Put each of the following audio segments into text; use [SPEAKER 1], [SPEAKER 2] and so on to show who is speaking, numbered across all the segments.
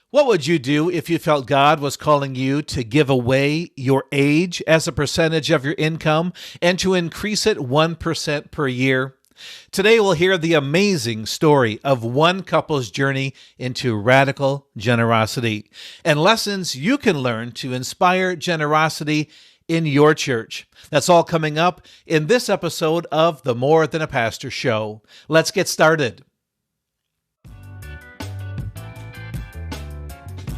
[SPEAKER 1] What would you do if you felt God was calling you to give away your age as a percentage of your income and to increase it 1% per year? Today, we'll hear the amazing story of one couple's journey into radical generosity and lessons you can learn to inspire generosity in your church. That's all coming up in this episode of the More Than a Pastor Show. Let's get started.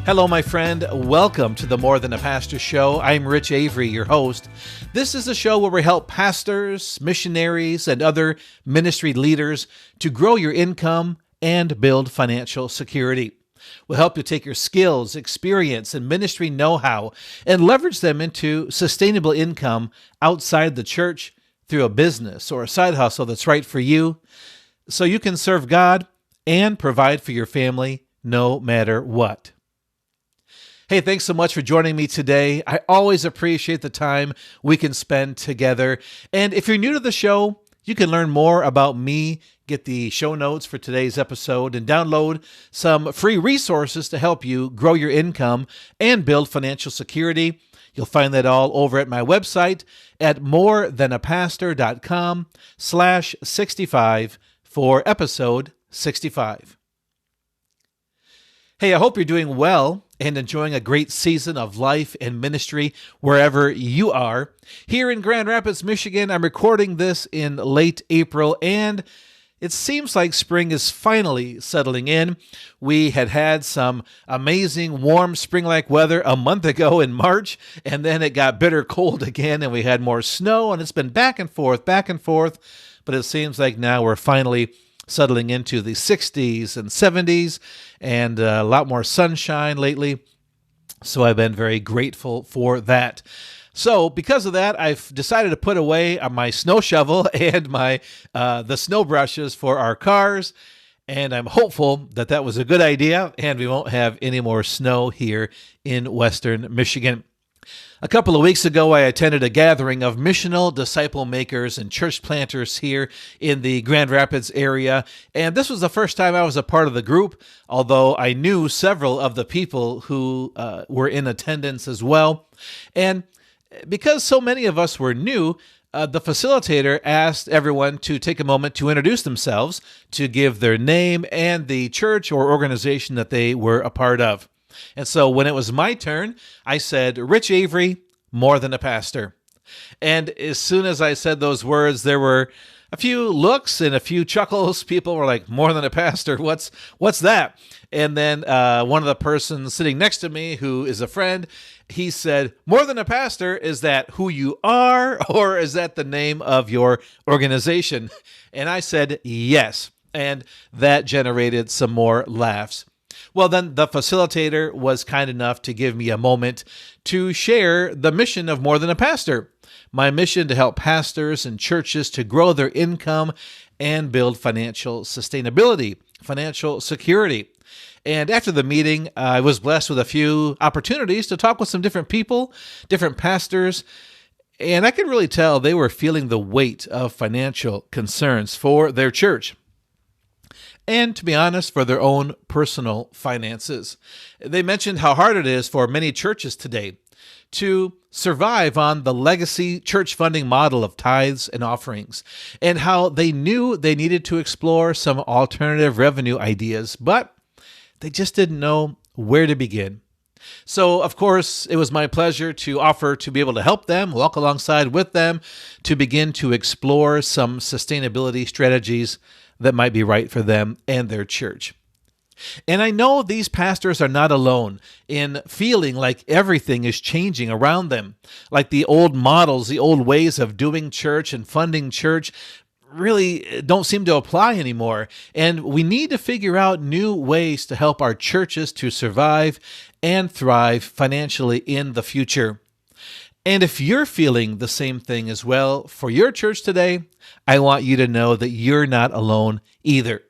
[SPEAKER 1] Hello, my friend. Welcome to the More Than a Pastor Show. I'm Rich Avery, your host. This is a show where we help pastors, missionaries, and other ministry leaders to grow your income and build financial security. We'll help you take your skills, experience, and ministry know-how and leverage them into sustainable income outside the church through a business or a side hustle that's right for you, so you can serve God and provide for your family no matter what. Hey, thanks so much for joining me today. I always appreciate the time we can spend together. And if you're new to the show, you can learn more about me, get the show notes for today's episode, and download some free resources to help you grow your income and build financial security. You'll find that all over at my website at morethanapastor.com/65 for episode 65. Hey, I hope you're doing well and enjoying a great season of life and ministry wherever you are. Here in Grand Rapids, Michigan, I'm recording this in late April, and it seems like spring is finally settling in. We had some amazing warm spring-like weather a month ago in March, and then it got bitter cold again, and we had more snow, and it's been back and forth, but it seems like now we're finally settling into the 60s and 70s and a lot more sunshine lately. So I've been very grateful for that. So because of that, I've decided to put away my snow shovel and the snow brushes for our cars. And I'm hopeful that that was a good idea and we won't have any more snow here in Western Michigan. A couple of weeks ago, I attended a gathering of missional disciple makers and church planters here in the Grand Rapids area, and this was the first time I was a part of the group, although I knew several of the people who were in attendance as well. And because so many of us were new, the facilitator asked everyone to take a moment to introduce themselves, to give their name and the church or organization that they were a part of. And so when it was my turn, I said, Rich Avery, More Than a Pastor. And as soon as I said those words, there were a few looks and a few chuckles. People were like, More Than a Pastor, what's that? And then one of the persons sitting next to me, who is a friend, he said, More Than a Pastor, is that who you are, or is that the name of your organization? And I said, yes. And that generated some more laughs. Well, then the facilitator was kind enough to give me a moment to share the mission of More Than a Pastor, my mission to help pastors and churches to grow their income and build financial sustainability, financial security. And after the meeting, I was blessed with a few opportunities to talk with some different people, different pastors, and I could really tell they were feeling the weight of financial concerns for their church. And to be honest, for their own personal finances. They mentioned how hard it is for many churches today to survive on the legacy church funding model of tithes and offerings, and how they knew they needed to explore some alternative revenue ideas, but they just didn't know where to begin. So, of course, it was my pleasure to offer to be able to help them, walk alongside with them, to begin to explore some sustainability strategies that might be right for them and their church. And I know these pastors are not alone in feeling like everything is changing around them, like the old models, the old ways of doing church and funding church really don't seem to apply anymore. And we need to figure out new ways to help our churches to survive and thrive financially in the future. And if you're feeling the same thing as well for your church today, I want you to know that you're not alone either.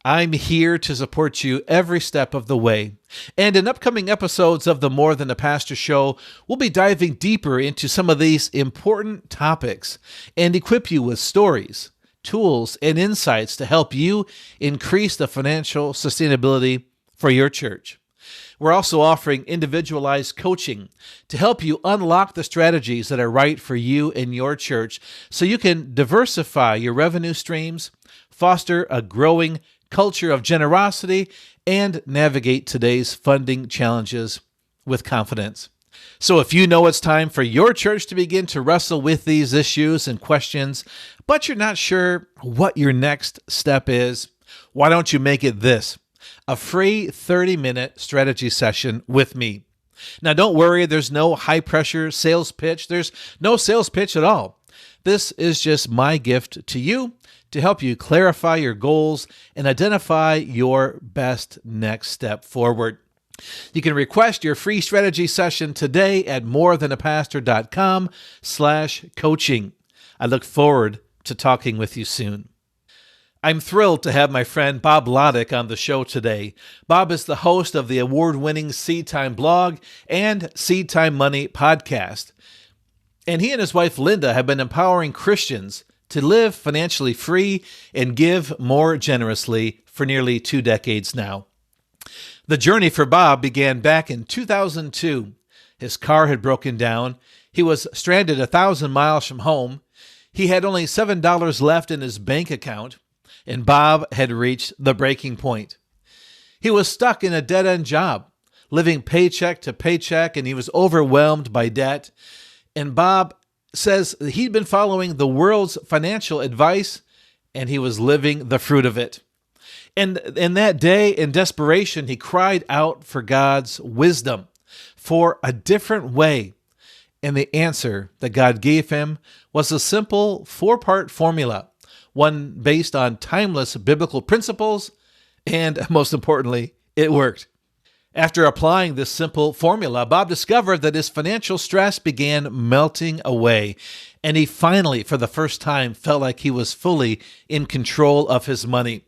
[SPEAKER 1] I'm here to support you every step of the way. And in upcoming episodes of the More Than a Pastor Show, we'll be diving deeper into some of these important topics and equip you with stories, tools, and insights to help you increase the financial sustainability for your church. We're also offering individualized coaching to help you unlock the strategies that are right for you and your church so you can diversify your revenue streams, foster a growing culture of generosity, and navigate today's funding challenges with confidence. So if you know it's time for your church to begin to wrestle with these issues and questions, but you're not sure what your next step is, why don't you make it this? A free 30-minute strategy session with me. Now, don't worry, there's no high-pressure sales pitch. There's no sales pitch at all. This is just my gift to you to help you clarify your goals and identify your best next step forward. You can request your free strategy session today at morethanapastor.com/coaching. I look forward to talking with you soon. I'm thrilled to have my friend Bob Lodick on the show today. Bob is the host of the award-winning Seed Time blog and Seed Time Money podcast. And he and his wife Linda have been empowering Christians to live financially free and give more generously for nearly 2 decades now. The journey for Bob began back in 2002. His car had broken down. He was stranded 1,000 miles from home. He had only $7 left in his bank account, and Bob had reached the breaking point. He was stuck in a dead-end job, living paycheck to paycheck, and he was overwhelmed by debt. And Bob says he'd been following the world's financial advice, and he was living the fruit of it. And in that day, in desperation, he cried out for God's wisdom, for a different way. And the answer that God gave him was a simple 4-part formula, one based on timeless biblical principles, and most importantly, it worked. After applying this simple formula, Bob discovered that his financial stress began melting away, and he finally, for the first time, felt like he was fully in control of his money.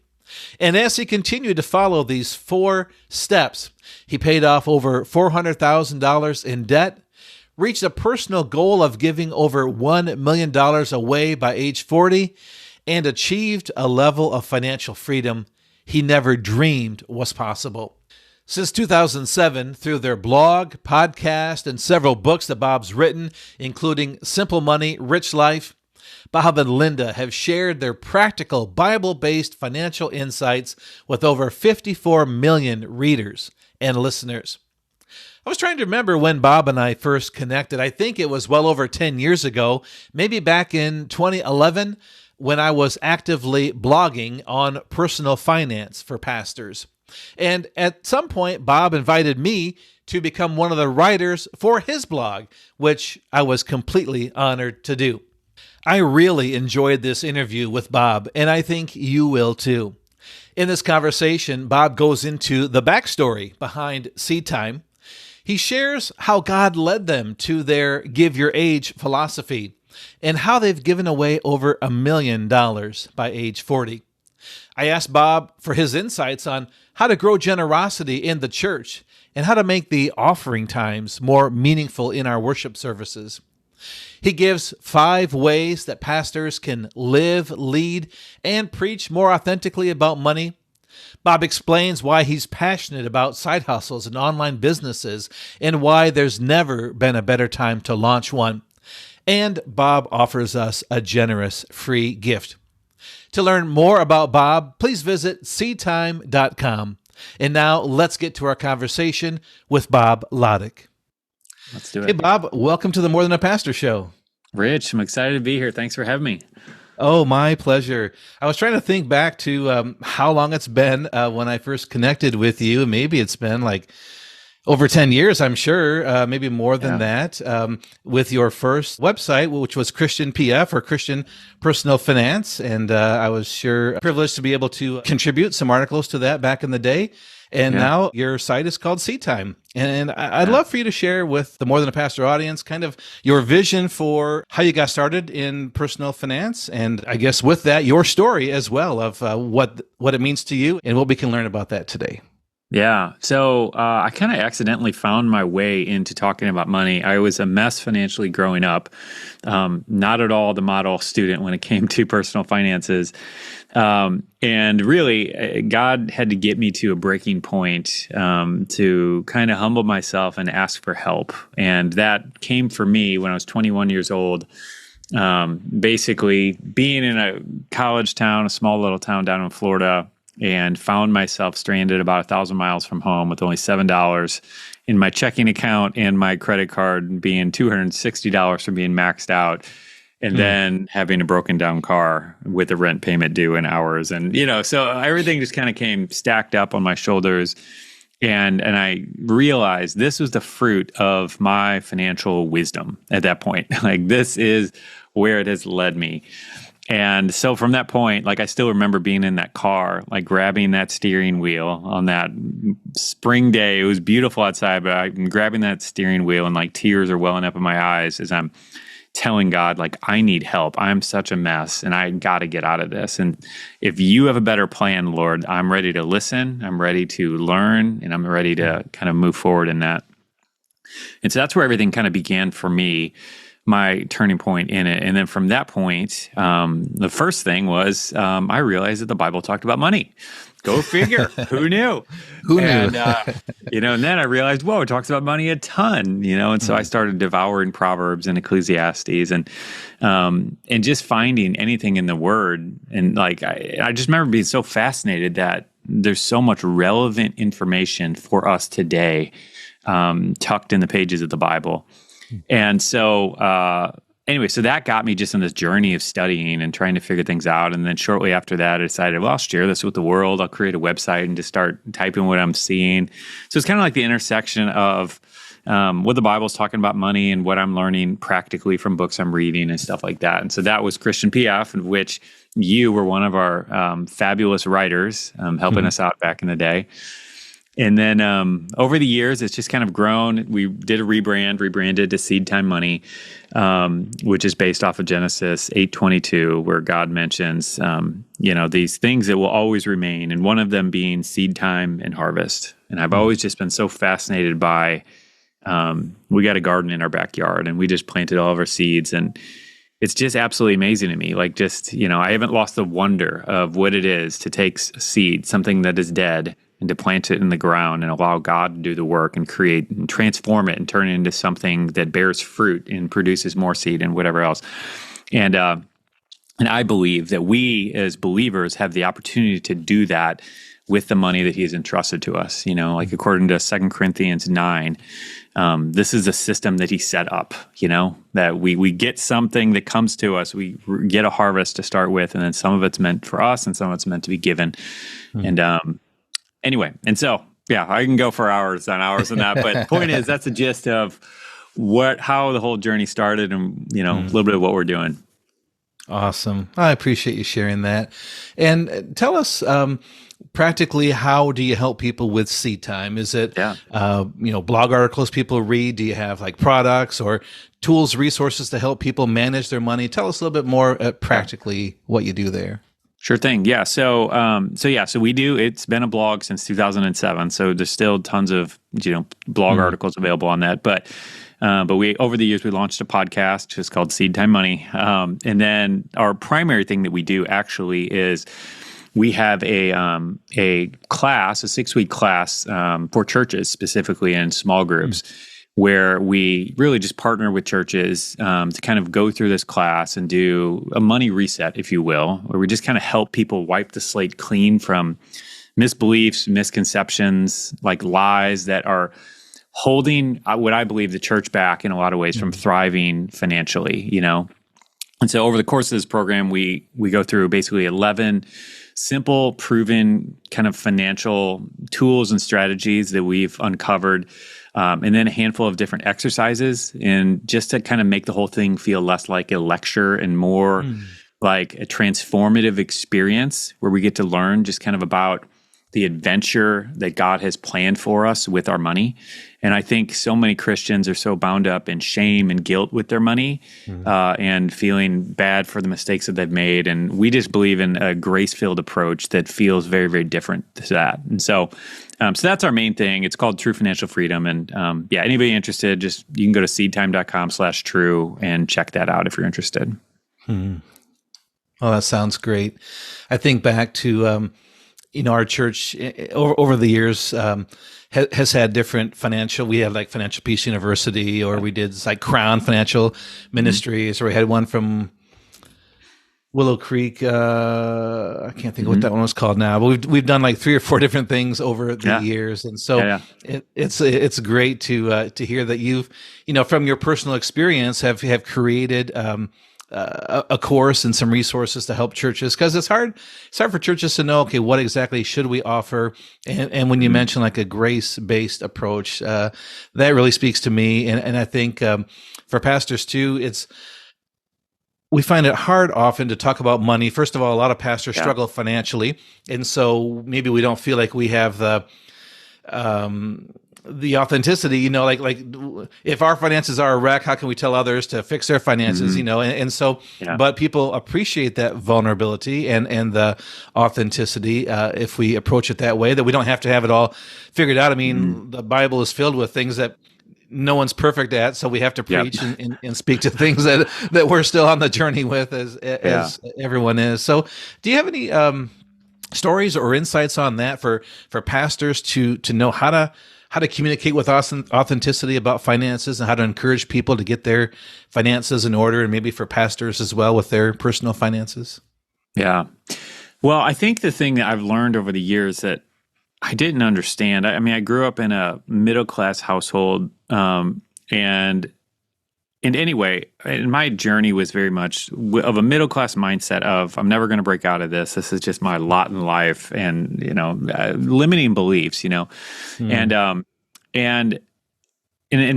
[SPEAKER 1] And as he continued to follow these 4 steps, he paid off over $400,000 in debt, reached a personal goal of giving over $1 million away by age 40, and achieved a level of financial freedom he never dreamed was possible. Since 2007, through their blog, podcast, and several books that Bob's written, including Simple Money, Rich Life, Bob and Linda have shared their practical Bible-based financial insights with over 54 million readers and listeners. I was trying to remember when Bob and I first connected. I think it was well over 10 years ago, maybe back in 2011, when I was actively blogging on personal finance for pastors. And at some point, Bob invited me to become one of the writers for his blog, which I was completely honored to do. I really enjoyed this interview with Bob, and I think you will too. In this conversation, Bob goes into the backstory behind Seed Time. He shares how God led them to their Give Your Age philosophy and how they've given away over $1 million by age 40. I asked Bob for his insights on how to grow generosity in the church and how to make the offering times more meaningful in our worship services. He gives 5 ways that pastors can live, lead, and preach more authentically about money. Bob explains why he's passionate about side hustles and online businesses and why there's never been a better time to launch one. And Bob offers us a generous free gift. To learn more about Bob, please visit seedtime.com. And now let's get to our conversation with Bob Lodick.
[SPEAKER 2] Let's do it.
[SPEAKER 1] Hey, Bob, welcome to the More Than a Pastor show.
[SPEAKER 2] Rich, I'm excited to be here. Thanks for having me.
[SPEAKER 1] Oh, my pleasure. I was trying to think back to how long it's been when I first connected with you. Maybe it's been like over 10 years, I'm sure, maybe more than that, with your first website, which was Christian PF or Christian Personal Finance. And I was privileged to be able to contribute some articles to that back in the day. And now your site is called Seed Time. And I'd love for you to share with the More Than a Pastor audience kind of your vision for how you got started in personal finance. And I guess with that, your story as well of what it means to you and what we can learn about that today.
[SPEAKER 2] Yeah. So I kind of accidentally found my way into talking about money. I was a mess financially growing up, not at all the model student when it came to personal finances. And really, God had to get me to a breaking point to kind of humble myself and ask for help. And that came for me when I was 21 years old. Basically, being in a college town, a small little town down in Florida, and found myself stranded about 1,000 miles from home with only $7 in my checking account and my credit card being $260 from being maxed out. And then having a broken down car with a rent payment due in hours. And, so everything just kind of came stacked up on my shoulders. And I realized this was the fruit of my financial wisdom at that point. Like, this is where it has led me. And so from that point, like, I still remember being in that car, like grabbing that steering wheel on that spring day. It was beautiful outside, but I'm grabbing that steering wheel and like tears are welling up in my eyes as I'm telling God, like, I need help. I'm such a mess and I got to get out of this. And if you have a better plan, Lord, I'm ready to listen. I'm ready to learn, and I'm ready to kind of move forward in that. And so that's where everything kind of began for me, my turning point in it. And then from that point, the first thing was I realized that the Bible talked about money. Go figure. Who knew?
[SPEAKER 1] Who knew?
[SPEAKER 2] And, and then I realized, whoa, it talks about money a ton, and so I started devouring Proverbs and Ecclesiastes and just finding anything in the Word. And like, I just remember being so fascinated that there's so much relevant information for us today tucked in the pages of the Bible. And so, anyway, so that got me just on this journey of studying and trying to figure things out. And then shortly after that, I decided, well, I'll share this with the world. I'll create a website and just start typing what I'm seeing. So it's kind of like the intersection of what the Bible's talking about money and what I'm learning practically from books I'm reading and stuff like that. And so that was Christian PF, in which you were one of our fabulous writers helping us out back in the day. And then over the years, it's just kind of grown. We did a rebranded to Seed Time Money, which is based off of Genesis 8:22, where God mentions, these things that will always remain, and one of them being seed time and harvest. And I've always just been so fascinated by, we got a garden in our backyard, and we just planted all of our seeds, and it's just absolutely amazing to me. Like, just, I haven't lost the wonder of what it is to take a seed, something that is dead, and to plant it in the ground and allow God to do the work and create and transform it and turn it into something that bears fruit and produces more seed and whatever else. And I believe that we as believers have the opportunity to do that with the money that He has entrusted to us. Like according to 2 Corinthians 9, this is a system that He set up, that we get something that comes to us. We get a harvest to start with, and then some of it's meant for us and some of it's meant to be given. And anyway, and so, yeah, I can go for hours on hours on that, but the point is, that's the gist of how the whole journey started and, a little bit of what we're doing.
[SPEAKER 1] Awesome. I appreciate you sharing that. And tell us, practically, how do you help people with Seed Time? Is it, blog articles people read? Do you have like products or tools, resources to help people manage their money? Tell us a little bit more practically what you do there.
[SPEAKER 2] Sure thing. Yeah. So we do. It's been a blog since 2007. So there's still tons of blog articles available on that. But we, over the years, we launched a podcast just called Seed Time Money. And then our primary thing that we do actually is we have a class, a 6-week class for churches specifically in small groups. Where we really just partner with churches to kind of go through this class and do a money reset, if you will, where we just kind of help people wipe the slate clean from misbeliefs, misconceptions, like lies that are holding what I believe the church back in a lot of ways from thriving financially, And so over the course of this program, we go through basically 11 simple, proven kind of financial tools and strategies that we've uncovered. And then a handful of different exercises, and just to kind of make the whole thing feel less like a lecture and more like a transformative experience where we get to learn just kind of about the adventure that God has planned for us with our money. And I think so many Christians are so bound up in shame and guilt with their money, and feeling bad for the mistakes that they've made. And we just believe in a grace-filled approach that feels very, very different to that. And so that's our main thing. It's called True Financial Freedom. And anybody interested, you can go to seedtime.com/true and check that out if you're interested.
[SPEAKER 1] Oh, that sounds great. I think back to, our church over the years has had different we had like Financial Peace University, or we did like Crown Financial Ministries, or we had one from Willow Creek. I can't think of what that one was called now, but we've done like 3 or 4 different things over the years. And so it's great to hear that you've, from your personal experience have created, a course and some resources to help churches, because it's hard for churches to know, okay, what exactly should we offer? And when you mention like a grace-based approach, that really speaks to me. And I think for pastors too, we find it hard often to talk about money. First of all, a lot of pastors struggle financially. And so maybe we don't feel like we have the authenticity, like if our finances are a wreck, how can we tell others to fix their finances, and so, but people appreciate that vulnerability and the authenticity, if we approach it that way, that we don't have to have it all figured out. I mean, the Bible is filled with things that no one's perfect at, so we have to preach and speak to things that we're still on the journey with as everyone is. So do you have any stories or insights on that for pastors to know how to communicate with authenticity about finances, and how to encourage people to get their finances in order, and maybe for pastors as well with their personal finances?
[SPEAKER 2] Yeah. Well, I think the thing that I've learned over the years that I didn't understand, I grew up in a middle-class household, and anyway, and my journey was very much of a middle-class mindset of, I'm never going to break out of this. This is just my lot in life, and, limiting beliefs, and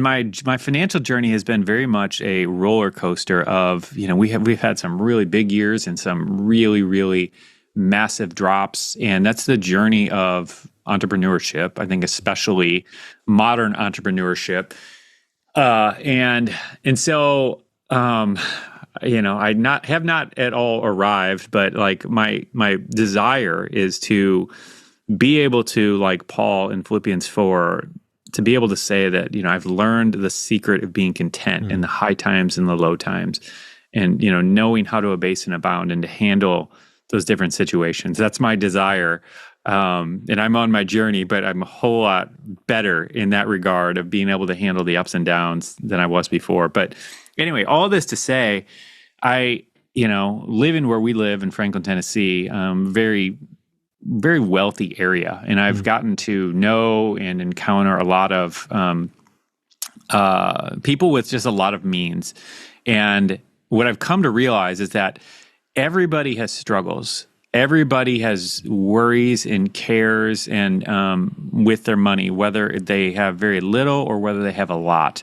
[SPEAKER 2] my financial journey has been very much a roller coaster of, we've had some really big years and some really, really massive drops. And that's the journey of entrepreneurship, I think, especially modern entrepreneurship. And so, I have not at all arrived, but like my desire is to be able to, like Paul in Philippians 4, to be able to say that, I've learned the secret of being content in the high times and the low times, and, knowing how to abase and abound and to handle those different situations. That's my desire. And I'm on my journey, but I'm a whole lot better in that regard of being able to handle the ups and downs than I was before. But anyway, all this to say, I, live in where we live in Franklin, Tennessee, very, very wealthy area. And I've gotten to know and encounter a lot of people with just a lot of means. And what I've come to realize is that everybody has struggles. Everybody has worries and cares and with their money, whether they have very little or whether they have a lot.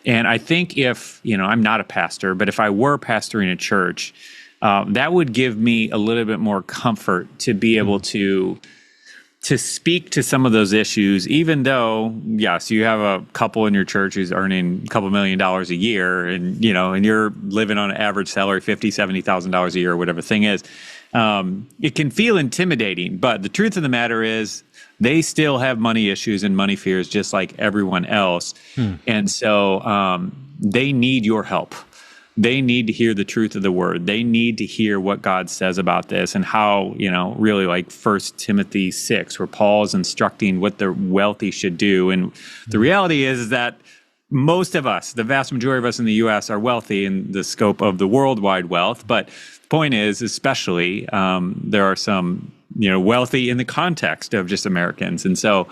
[SPEAKER 2] And I think if, I'm not a pastor, but if I were pastoring a church, that would give me a little bit more comfort to be able to speak to some of those issues, even though, yes, you have a couple in your church who's earning a couple $1 million a year, and, and you're living on an average salary, $50,000, $70,000 a year, or whatever the thing is. It can feel intimidating, but the truth of the matter is they still have money issues and money fears just like everyone else. And so they need your help. They need to hear the truth of the word. They need to hear what God says about this, and how, really like 1 Timothy 6, where Paul is instructing what the wealthy should do. And the reality is that most of us, the vast majority of us in the U.S., are wealthy in the scope of the worldwide wealth. But the point is, especially, there are some, wealthy in the context of just Americans. And so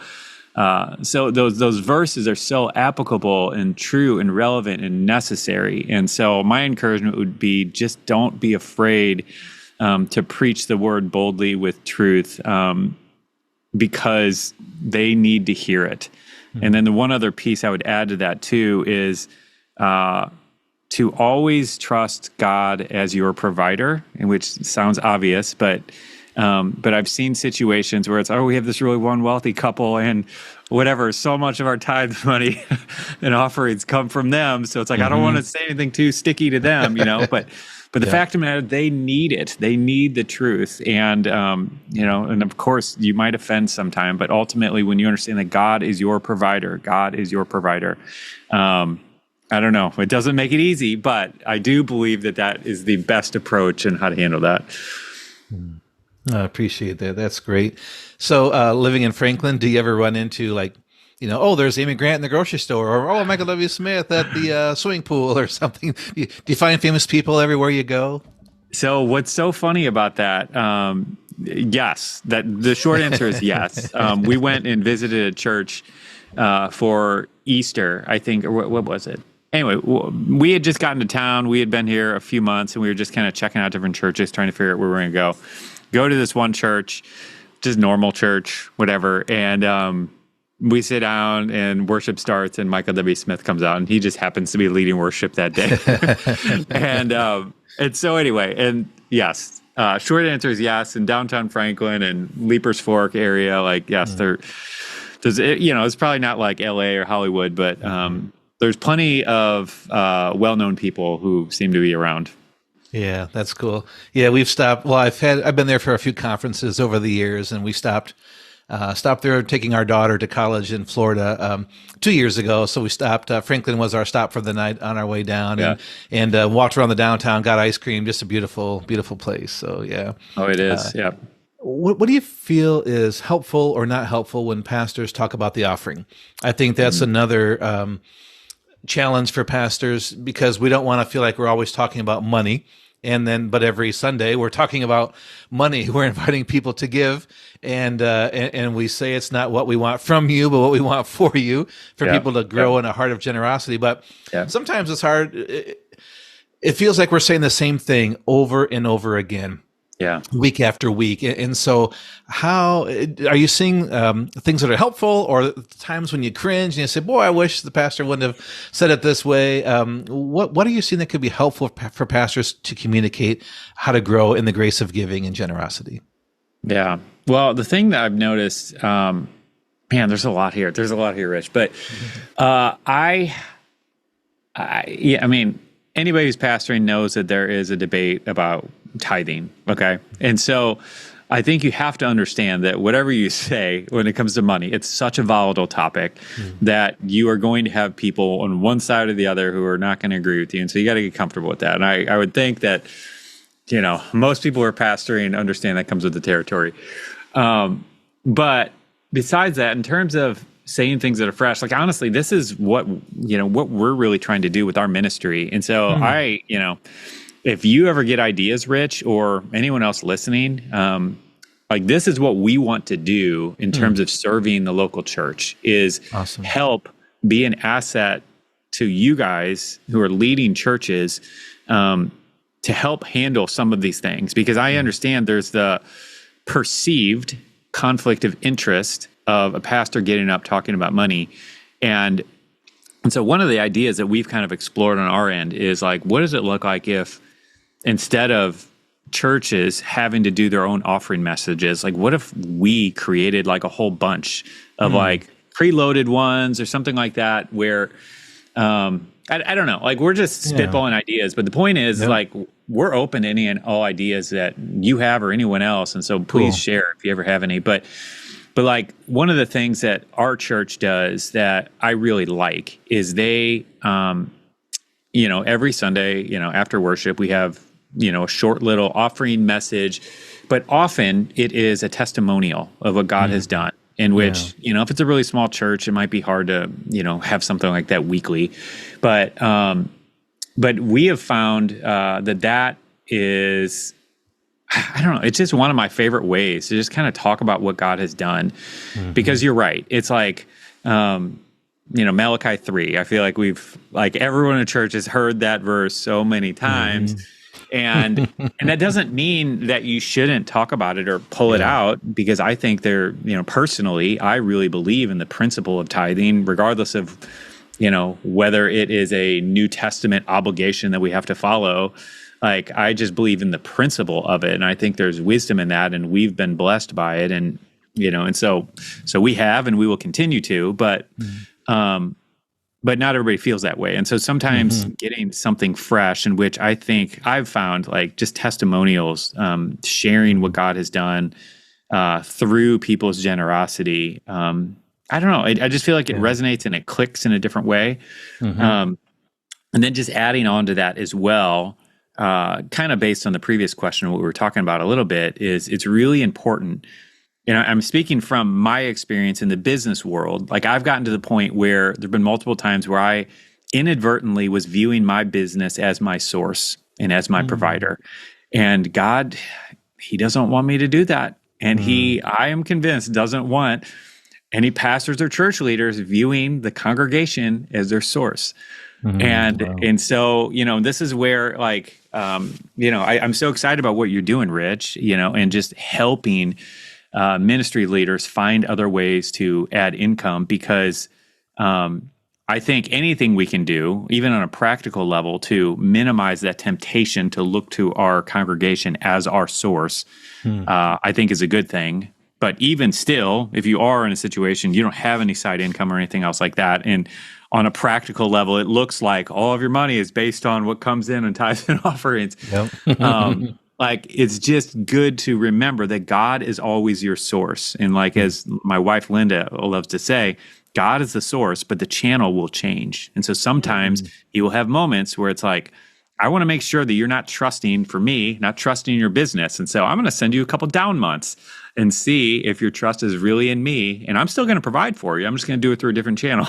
[SPEAKER 2] those verses are so applicable and true and relevant and necessary. And so my encouragement would be, just don't be afraid to preach the word boldly with truth, because they need to hear it. And then the one other piece I would add to that too is to always trust God as your provider, and which sounds obvious, but But I've seen situations where it's, oh, we have this really one wealthy couple and whatever, so much of our tithe money and offerings come from them. So it's like, I don't want to say anything too sticky to them, but the fact of the matter, they need it. They need the truth. And, and of course you might offend sometime, but ultimately when you understand that God is your provider, I don't know. It doesn't make it easy, but I do believe that is the best approach and how to handle that.
[SPEAKER 1] I appreciate that. That's great. So living in Franklin, do you ever run into there's Amy Grant in the grocery store, or Michael W. Smith at the swimming pool or something? Do you find famous people everywhere you go?
[SPEAKER 2] So what's so funny about that? Yes, the short answer is yes. We went and visited a church for Easter, I think, or what was it? Anyway, we had just gotten to town. We had been here a few months, and we were just kind of checking out different churches, trying to figure out where we were going to go. Go to this one church, just normal church, whatever, and we sit down and worship starts, and Michael W. Smith comes out, and he just happens to be leading worship that day. and so anyway, and yes, short answer is yes. In downtown Franklin and Leapers Fork area, yes, it's probably not like L.A. or Hollywood, but there's plenty of well-known people who seem to be around.
[SPEAKER 1] Yeah, that's cool. Yeah, we've stopped. Well, I've been there for a few conferences over the years, and we stopped there taking our daughter to college in Florida 2 years ago. So we stopped. Franklin was our stop for the night on our way down, and walked around the downtown, got ice cream. Just a beautiful, beautiful place. So yeah.
[SPEAKER 2] Oh, it is. Yeah.
[SPEAKER 1] What do you feel is helpful or not helpful when pastors talk about the offering? I think that's another challenge for pastors, because we don't want to feel like we're always talking about money. But every Sunday we're talking about money. We're inviting people to give, and we say it's not what we want from you, but what we want for you, for people to grow in a heart of generosity. But sometimes it's hard. It feels like we're saying the same thing over and over again.
[SPEAKER 2] Yeah,
[SPEAKER 1] week after week. And so how are you seeing things that are helpful, or times when you cringe and you say, boy, I wish the pastor wouldn't have said it this way? What are you seeing that could be helpful for pastors to communicate how to grow in the grace of giving and generosity?
[SPEAKER 2] Yeah. Well, the thing that I've noticed, there's a lot here. There's a lot here, Rich. But anybody who's pastoring knows that there is a debate about tithing. Okay. And so I think you have to understand that whatever you say when it comes to money, it's such a volatile topic that you are going to have people on one side or the other who are not going to agree with you. And so you got to get comfortable with that. And I would think that, most people who are pastoring understand that comes with the territory. But besides that, in terms of saying things that are fresh, honestly, this is what we're really trying to do with our ministry. And so if you ever get ideas, Rich, or anyone else listening, this is what we want to do in terms of serving the local church, is help be an asset to you guys who are leading churches, to help handle some of these things. Because I understand there's the perceived conflict of interest of a pastor getting up talking about money. And so one of the ideas that we've kind of explored on our end is what does it look like if, instead of churches having to do their own offering messages, what if we created a whole bunch of preloaded ones or something like that, where I don't know, we're just spitballing ideas, but the point is we're open to any and all ideas that you have or anyone else, and so please share if you ever have any. But one of the things that our church does that I really like is they every Sunday, after worship, we have a short little offering message, but often it is a testimonial of what God has done, in which, if it's a really small church, it might be hard to, have something like that weekly. But we have found that is, I don't know, it's just one of my favorite ways to just kind of talk about what God has done, because you're right. It's Malachi 3. I feel like we've, everyone in the church has heard that verse so many times. And that doesn't mean that you shouldn't talk about it or pull it out, because I think personally, I really believe in the principle of tithing, regardless of, whether it is a New Testament obligation that we have to follow. Like, I just believe in the principle of it, and I think there's wisdom in that, and we've been blessed by it, and and so we have, and we will continue to, but not everybody feels that way. And so sometimes getting something fresh, in which I think I've found, like, just testimonials, sharing what God has done through people's generosity. I don't know. I just feel like it resonates and it clicks in a different way. And then just adding on to that as well, kind of based on the previous question, what we were talking about a little bit, is it's really important. I'm speaking from my experience in the business world. Like, I've gotten to the point where there've been multiple times where I inadvertently was viewing my business as my source and as my provider. And God, he doesn't want me to do that. And I am convinced, doesn't want any pastors or church leaders viewing the congregation as their source. And so, this is where, like, I'm so excited about what you're doing, Rich, and just helping ministry leaders find other ways to add income, because I think anything we can do, even on a practical level, to minimize that temptation to look to our congregation as our source, I think is a good thing. But even still, if you are in a situation, you don't have any side income or anything else like that, and on a practical level, it looks like all of your money is based on what comes in tithes and offerings. Like, it's just good to remember that God is always your source. And, like, as my wife Linda loves to say, God is the source, but the channel will change. And so sometimes he will have moments where it's like, I want to make sure that you're not trusting for me, not trusting your business. And so I'm going to send you a couple down months and see if your trust is really in me. And I'm still going to provide for you. I'm just going to do it through a different channel,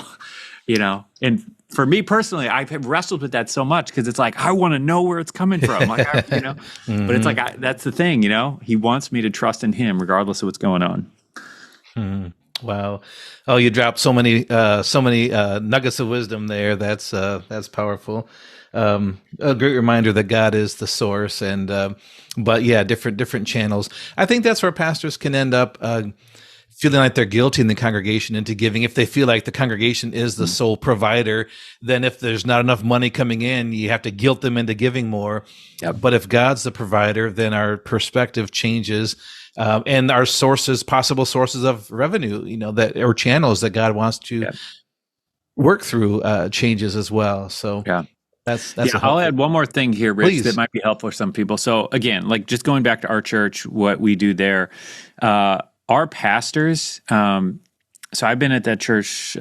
[SPEAKER 2] And for me personally, I've wrestled with that so much, because it's like, I want to know where it's coming from. Like, but it's like, that's the thing, he wants me to trust in him regardless of what's going on.
[SPEAKER 1] Wow. Oh, you dropped so many nuggets of wisdom there. That's powerful. A great reminder that God is the source, and but yeah, different channels. I think that's where pastors can end up feeling like they're guilty in the congregation into giving. If they feel like the congregation is the sole provider, then if there's not enough money coming in, you have to guilt them into giving more. But if God's the provider, then our perspective changes, and our possible sources of revenue, or channels that God wants to work through, changes as well. So that's
[SPEAKER 2] I'll add one more thing here, Rich,
[SPEAKER 1] Please.
[SPEAKER 2] that might be helpful for some people. So again, like, just going back to our church, what we do there, our pastors, so I've been at that church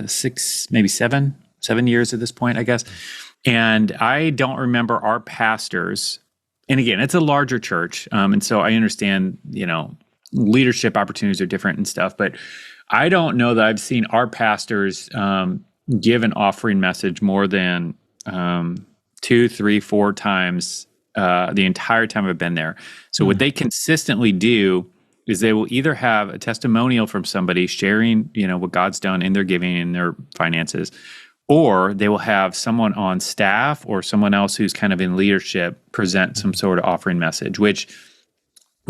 [SPEAKER 2] 6, maybe 7 years at this point, I guess. And I don't remember our pastors, and again, it's a larger church. And so I understand, leadership opportunities are different and stuff, but I don't know that I've seen our pastors give an offering message more than 2, 3, 4 times the entire time I've been there. So what they consistently do is they will either have a testimonial from somebody sharing, what God's done in their giving and their finances, or they will have someone on staff or someone else who's kind of in leadership present some sort of offering message, which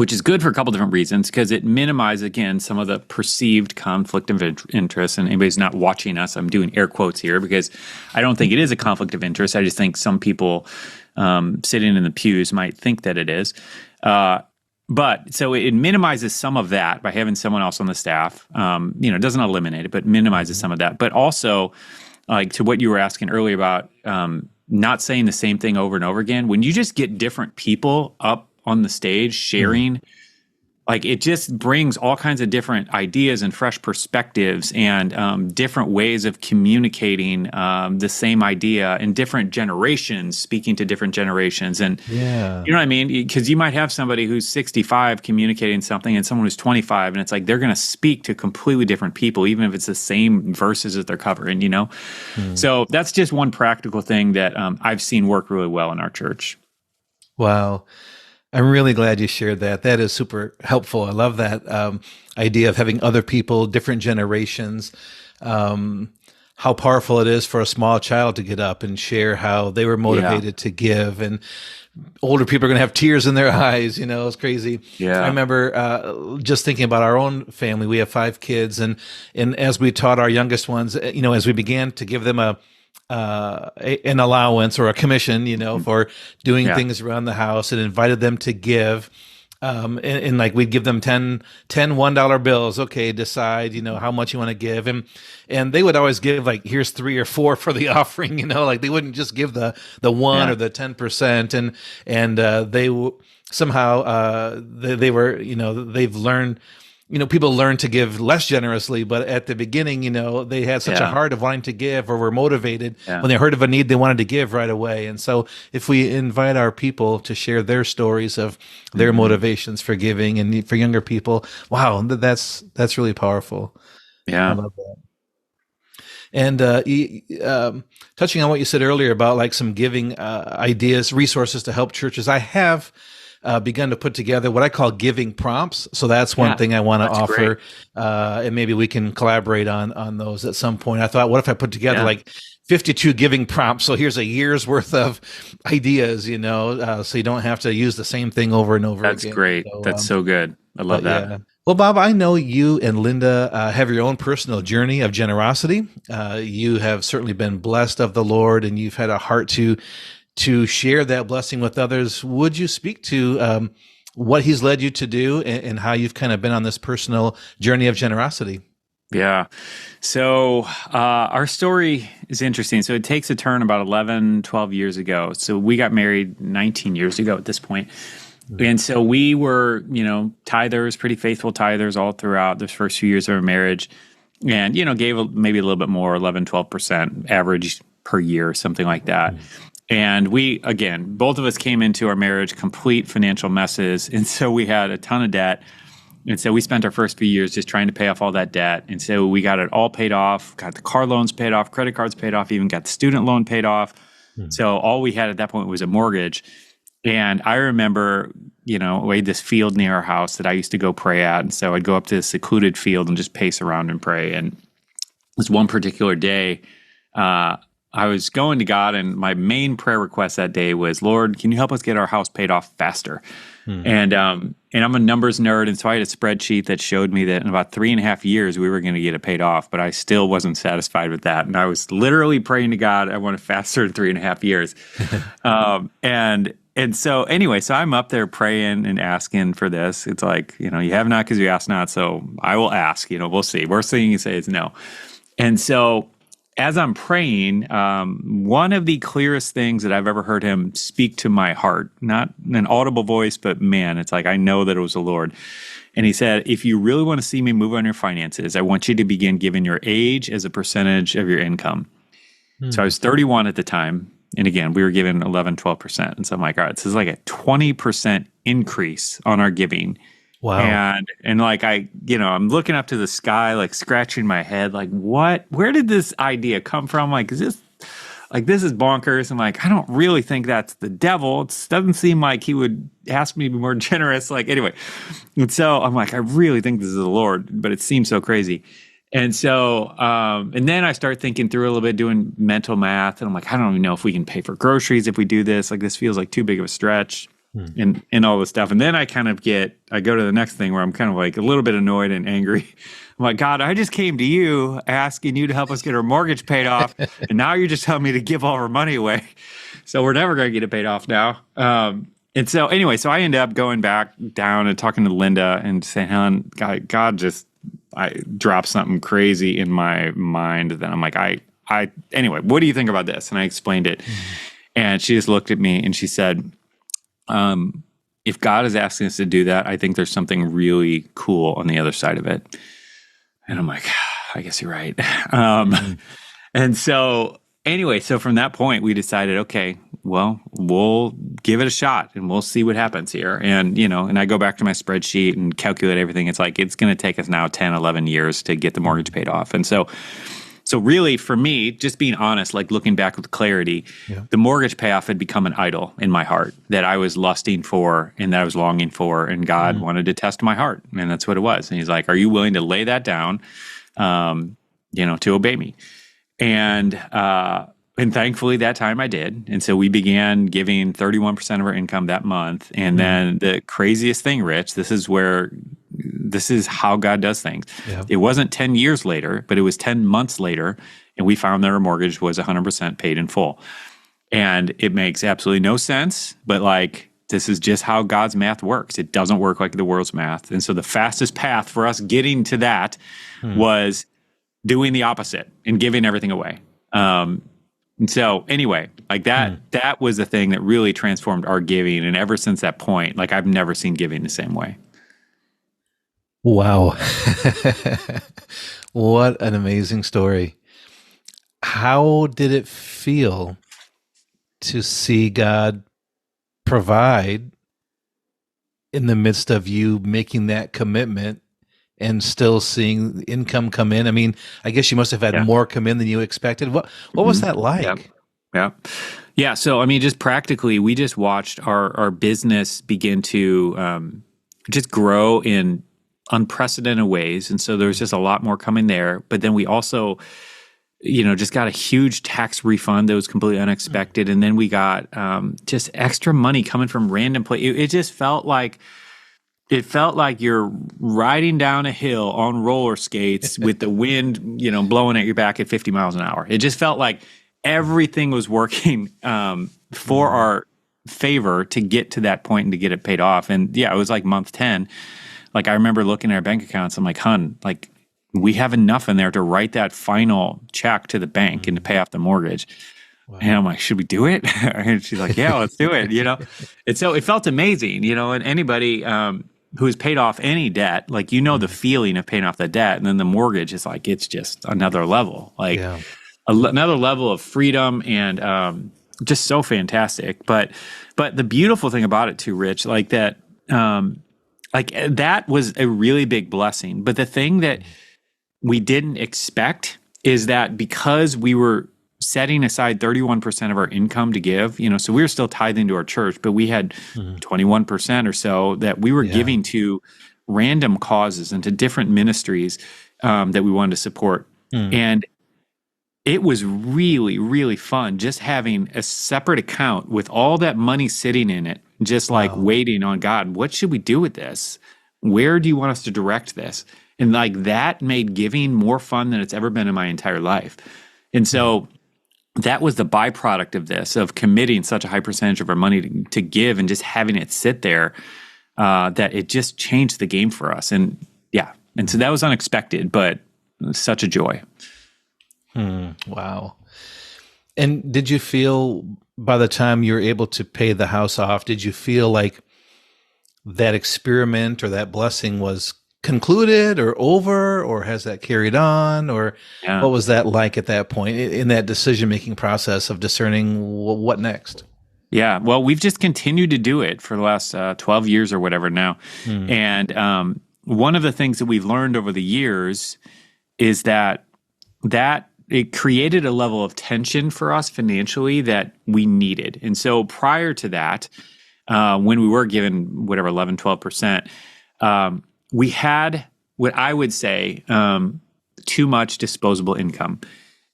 [SPEAKER 2] is good for a couple different reasons, because it minimizes, again, some of the perceived conflict of interest. And anybody's not watching us, I'm doing air quotes here, because I don't think it is a conflict of interest. I just think some people sitting in the pews might think that it is. But so it minimizes some of that by having someone else on the staff. It doesn't eliminate it, but minimizes some of that. But also, like, to what you were asking earlier about not saying the same thing over and over again, when you just get different people up on the stage sharing, like, it just brings all kinds of different ideas and fresh perspectives and different ways of communicating the same idea in different generations, speaking to different generations. And you know what I mean? Because you might have somebody who's 65 communicating something and someone who's 25, and it's like they're going to speak to completely different people, even if it's the same verses that they're covering, So that's just one practical thing that I've seen work really well in our church.
[SPEAKER 1] Wow. I'm really glad you shared that. That is super helpful. I love that idea of having other people, different generations, how powerful it is for a small child to get up and share how they were motivated to give. And older people are going to have tears in their eyes. It's crazy. I remember just thinking about our own family. We have 5 kids. And as we taught our youngest ones, as we began to give them a an allowance or a commission, for doing
[SPEAKER 2] Yeah.
[SPEAKER 1] things around the house, and invited them to give. And like we'd give them 10 $1 bills. Okay, decide, how much you want to give. And they would always give like, here's 3 or 4 for the offering, like they wouldn't just give the 1
[SPEAKER 2] Yeah.
[SPEAKER 1] or the 10%. And somehow, they were, they've learned, people learn to give less generously, but at the beginning, they had such a
[SPEAKER 2] Yeah.
[SPEAKER 1] heart of wanting to give, or were motivated
[SPEAKER 2] Yeah.
[SPEAKER 1] when they heard of a need, they wanted to give right away. And so if we invite our people to share their stories of their motivations for giving, and for younger people, wow, that's really powerful. I
[SPEAKER 2] Yeah.
[SPEAKER 1] love that. And touching on what you said earlier about like some giving ideas, resources to help churches, I have begun to put together what I call giving prompts. So that's one
[SPEAKER 2] Yeah,
[SPEAKER 1] thing I want to
[SPEAKER 2] that's
[SPEAKER 1] offer, and maybe we can collaborate on those at some point. I thought, what if I put together
[SPEAKER 2] Yeah.
[SPEAKER 1] like 52 giving prompts? So here's a year's worth of ideas, so you don't have to use the same thing over and over
[SPEAKER 2] That's
[SPEAKER 1] again.
[SPEAKER 2] great.
[SPEAKER 1] So,
[SPEAKER 2] That's so good. I love that.
[SPEAKER 1] yeah. Well, Bob, I know you and Linda have your own personal journey of generosity. You have certainly been blessed of the Lord, and you've had a heart to share that blessing with others. Would you speak to what He's led you to do, and how you've kind of been on this personal journey of generosity?
[SPEAKER 2] Yeah. So our story is interesting. So it takes a turn about 11, 12 years ago. So we got married 19 years ago at this point. And so we were, tithers, pretty faithful tithers all throughout the first few years of our marriage, and, gave maybe a little bit more, 11, 12% average per year, something like that. And we, again, both of us came into our marriage complete financial messes. And so we had a ton of debt. And so we spent our first few years just trying to pay off all that debt. And so we got it all paid off, got the car loans paid off, credit cards paid off, even got the student loan paid off. So all we had at that point was a mortgage. And I remember, we had this field near our house that I used to go pray at. And so I'd go up to this secluded field and just pace around and pray. And this one particular day, I was going to God, and my main prayer request that day was, Lord, can you help us get our house paid off faster? And I'm a numbers nerd, and so I had a spreadsheet that showed me that in about 3.5 years we were going to get it paid off, but I still wasn't satisfied with that. And I was literally praying to God, I want it faster in 3.5 years. And so anyway, so I'm up there praying and asking for this. It's like, you have not because you ask not. So I will ask, we'll see. Worst thing you say is no. And so as I'm praying, one of the clearest things that I've ever heard Him speak to my heart, not an audible voice, but man, it's like I know that it was the Lord. And He said, if you really want to see me move on your finances, I want you to begin giving your age as a percentage of your income. So I was 31 at the time. And again, we were given 11, 12%. And so I'm like, all right, this is like a 20% increase on our giving.
[SPEAKER 1] Wow.
[SPEAKER 2] And like I'm looking up to the sky, like scratching my head, like where did this idea come from? Like, this is bonkers. I'm like, I don't really think that's the devil. It doesn't seem like He would ask me to be more generous. Like, anyway. And so I'm like, I really think this is the Lord, but it seems so crazy. And so, and then I start thinking through a little bit, doing mental math, and I'm like, I don't even know if we can pay for groceries if we do this. Like, this feels like too big of a stretch. And all this stuff. And then I go to the next thing where I'm kind of like a little bit annoyed and angry. I'm like, God, I just came to you asking you to help us get our mortgage paid off. And now you're just telling me to give all our money away. So we're never going to get it paid off now. And so anyway, so I end up going back down and talking to Linda and saying, Helen, God just, I dropped something crazy in my mind. Then I'm like, anyway, what do you think about this? And I explained it. And she just looked at me and she said, if God is asking us to do that, I think there's something really cool on the other side of it. And I'm like, I guess you're right. And so anyway, so from that point, we decided, okay, well, we'll give it a shot and we'll see what happens here. And, and I go back to my spreadsheet and calculate everything. It's like, it's going to take us now 10, 11 years to get the mortgage paid off. And so really for me, just being honest, like looking back with clarity, the mortgage payoff had become an idol in my heart that I was lusting for and that I was longing for. And God wanted to test my heart. And that's what it was. And He's like, are you willing to lay that down, to obey me? And And thankfully that time I did. And so we began giving 31% of our income that month. And then the craziest thing, Rich, this is how God does things.
[SPEAKER 1] Yeah.
[SPEAKER 2] It wasn't 10 years later, but it was 10 months later. And we found that our mortgage was 100% paid in full. And it makes absolutely no sense, but like, this is just how God's math works. It doesn't work like the world's math. And so the fastest path for us getting to that was doing the opposite and giving everything away. And so anyway, like that was the thing that really transformed our giving. And ever since that point, like I've never seen giving the same way.
[SPEAKER 1] Wow. What an amazing story. How did it feel to see God provide in the midst of you making that commitment and still seeing income come in? I mean, I guess you must have had more come in than you expected. What was that like?
[SPEAKER 2] Yeah. So, I mean, just practically, we just watched our business begin to just grow in unprecedented ways. And so there was just a lot more coming there. But then we also, just got a huge tax refund that was completely unexpected. And then we got just extra money coming from random places. It just felt like you're riding down a hill on roller skates with the wind, blowing at your back at 50 miles an hour. It just felt like everything was working for our favor to get to that point and to get it paid off. And yeah, it was like month 10. Like I remember looking at our bank accounts. I'm like, hun, like we have enough in there to write that final check to the bank and to pay off the mortgage. Wow. And I'm like, should we do it? And she's like, yeah, let's do it. And so it felt amazing, and anybody who has paid off any debt, like, the feeling of paying off the debt. And then the mortgage is like, it's just another level, like another level of freedom and just so fantastic. But the beautiful thing about it too, Rich, like that was a really big blessing. But the thing that we didn't expect is that because we were setting aside 31% of our income to give, so we were still tithing to our church, but we had 21% or so that we were giving to random causes and to different ministries that we wanted to support. And it was really, really fun just having a separate account with all that money sitting in it, just like waiting on God. What should we do with this? Where do you want us to direct this? And like that made giving more fun than it's ever been in my entire life. And so that was the byproduct of this, of committing such a high percentage of our money to give and just having it sit there, that it just changed the game for us. And so that was unexpected, but such a joy.
[SPEAKER 1] Wow. And did you feel by the time you were able to pay the house off, did you feel like that experiment or that blessing was concluded or over, or has that carried on, or what was that like at that point in that decision-making process of discerning what next?
[SPEAKER 2] Yeah, well, we've just continued to do it for the last 12 years or whatever now. And one of the things that we've learned over the years is that it created a level of tension for us financially that we needed. And so prior to that, when we were given whatever, 11, 12%, we had what I would say too much disposable income.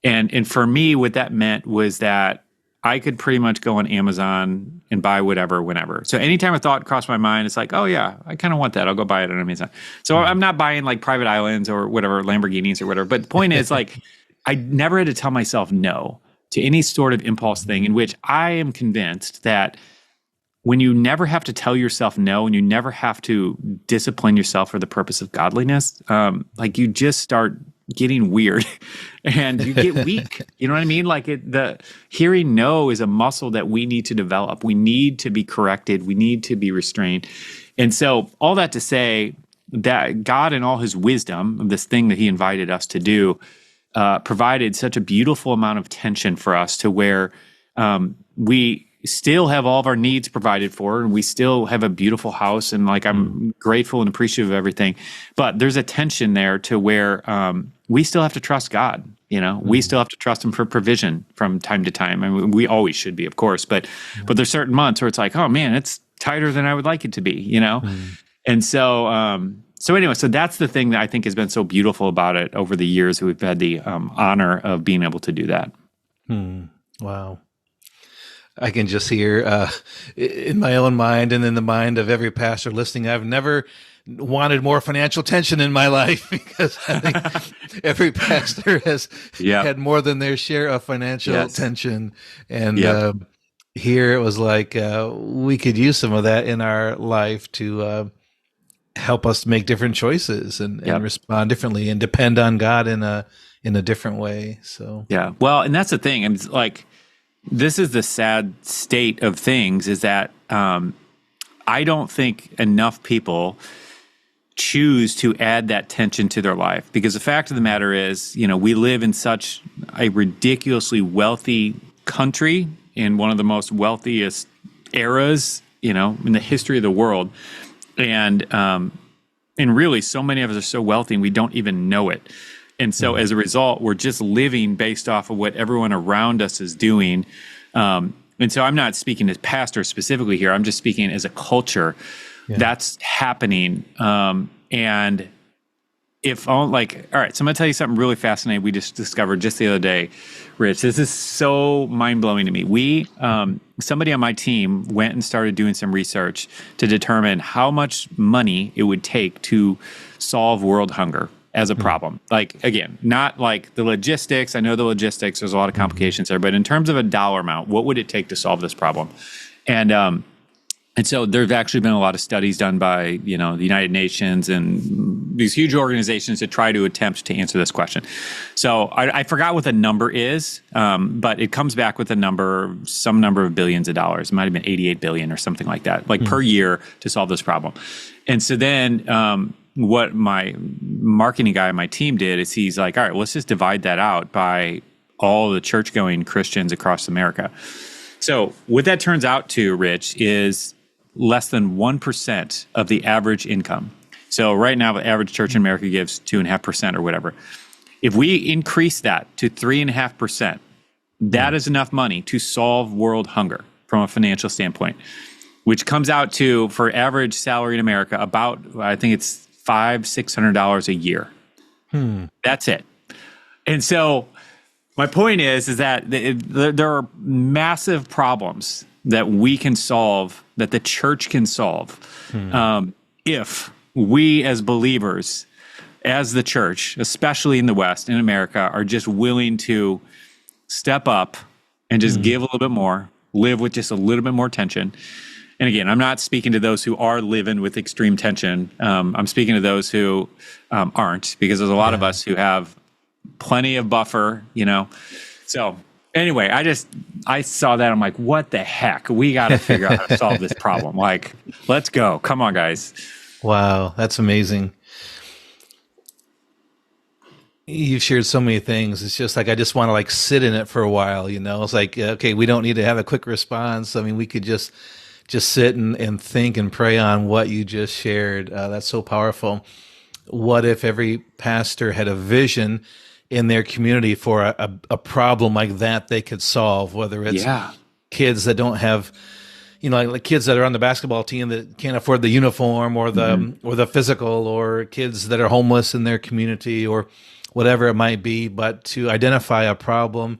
[SPEAKER 2] And for me, what that meant was that I could pretty much go on Amazon and buy whatever, whenever. So anytime a thought crossed my mind, it's like, oh yeah, I kind of want that. I'll go buy it on Amazon. So I'm not buying like private islands or whatever, Lamborghinis or whatever. But the point is like, I never had to tell myself no to any sort of impulse thing, in which I am convinced that when you never have to tell yourself no, and you never have to discipline yourself for the purpose of godliness, like you just start getting weird and you get weak. You know what I mean? Like the hearing no is a muscle that we need to develop. We need to be corrected. We need to be restrained. And so all that to say that God, in all his wisdom of this thing that he invited us to do, provided such a beautiful amount of tension for us to where we still have all of our needs provided for, and we still have a beautiful house, and like I'm grateful and appreciative of everything. But there's a tension there to where we still have to trust God. We still have to trust him for provision from time to time. I mean, we always should be, of course, but there's certain months where it's like, oh man, it's tighter than I would like it to be, And so anyway, so that's the thing that I think has been so beautiful about it over the years. We've had the honor of being able to do that.
[SPEAKER 1] Wow. I can just hear in my own mind and in the mind of every pastor listening, I've never wanted more financial tension in my life because I think every pastor has had more than their share of financial tension. And here it was like we could use some of that in our life to help us make different choices and respond differently and depend on God in a different way. So
[SPEAKER 2] well, and that's the thing. I mean, it's like, this is the sad state of things, is that I don't think enough people choose to add that tension to their life, because the fact of the matter is, we live in such a ridiculously wealthy country in one of the most wealthiest eras, in the history of the world. And really, so many of us are so wealthy and we don't even know it. And so as a result, we're just living based off of what everyone around us is doing. And so I'm not speaking as pastors specifically here. I'm just speaking as a culture that's happening. And if, all right, so I'm going to tell you something really fascinating we just discovered just the other day, Rich. This is so mind-blowing to me. Somebody on my team went and started doing some research to determine how much money it would take to solve world hunger as a problem. Like, again, not like the logistics. I know the logistics, there's a lot of complications there, but in terms of a dollar amount, what would it take to solve this problem? And so there's actually been a lot of studies done by, the United Nations and these huge organizations to try to attempt to answer this question. So I forgot what the number is, but it comes back with some number of billions of dollars. It might have been 88 billion or something like that, per year to solve this problem. And so then what my marketing guy on my team did is he's like, all right, let's just divide that out by all the church-going Christians across America. So what that turns out to, Rich, is less than 1% of the average income. So right now, the average church in America gives 2.5% or whatever. If we increase that to 3.5%, that is enough money to solve world hunger from a financial standpoint, which comes out to, for average salary in America, about, I think it's $500-600 a year. That's it. And so my point is that there are massive problems that we can solve, that the church can solve, if we as believers, as the church, especially in the West, in America, are just willing to step up and just give a little bit more, live with just a little bit more tension. And again, I'm not speaking to those who are living with extreme tension. I'm speaking to those who aren't, because there's a lot of us who have plenty of buffer, So anyway, I saw that. I'm like, what the heck? We got to figure out how to solve this problem. Like, let's go. Come on, guys.
[SPEAKER 1] Wow, that's amazing. You've shared so many things. It's just like, I just want to sit in it for a while, It's like, okay, we don't need to have a quick response. I mean, we could just sit and think and pray on what you just shared. That's so powerful. What if every pastor had a vision in their community for a problem like that they could solve, whether it's kids that don't have, like kids that are on the basketball team that can't afford the uniform or the physical, or kids that are homeless in their community, or whatever it might be, but to identify a problem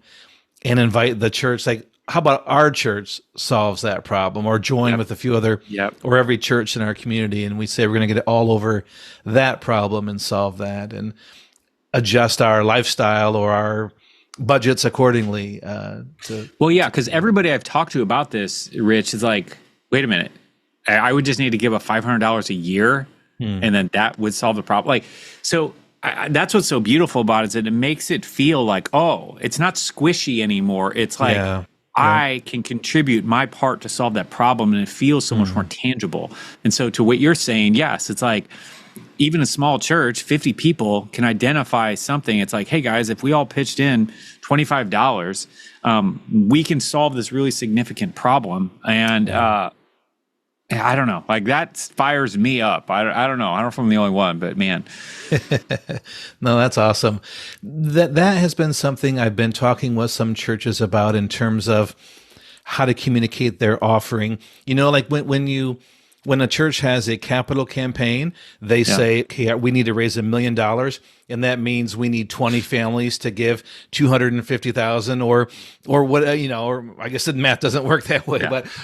[SPEAKER 1] and invite the church, like, how about our church solves that problem, or join with a few other, or every church in our community, and we say we're going to get all over that problem and solve that, and adjust our lifestyle or our budgets accordingly.
[SPEAKER 2] Because everybody I've talked to about this, Rich, is like, wait a minute, I would just need to give a $500 a year, and then that would solve the problem. Like, so that's what's so beautiful about it, is that it makes it feel like, oh, it's not squishy anymore. It's like, I can contribute my part to solve that problem, and it feels so much more tangible. And so to what you're saying, yes, it's like, even a small church, 50 people can identify something. It's like, hey guys, if we all pitched in $25, we can solve this really significant problem. And I don't know, like, that fires me up. I don't know. I don't know if I'm the only one, but man.
[SPEAKER 1] No, that's awesome. That has been something I've been talking with some churches about in terms of how to communicate their offering. Like when you when a church has a capital campaign, they say, okay, we need to raise $1 million. And that means we need 20 families to give 250,000 or what, or I guess the math doesn't work that way,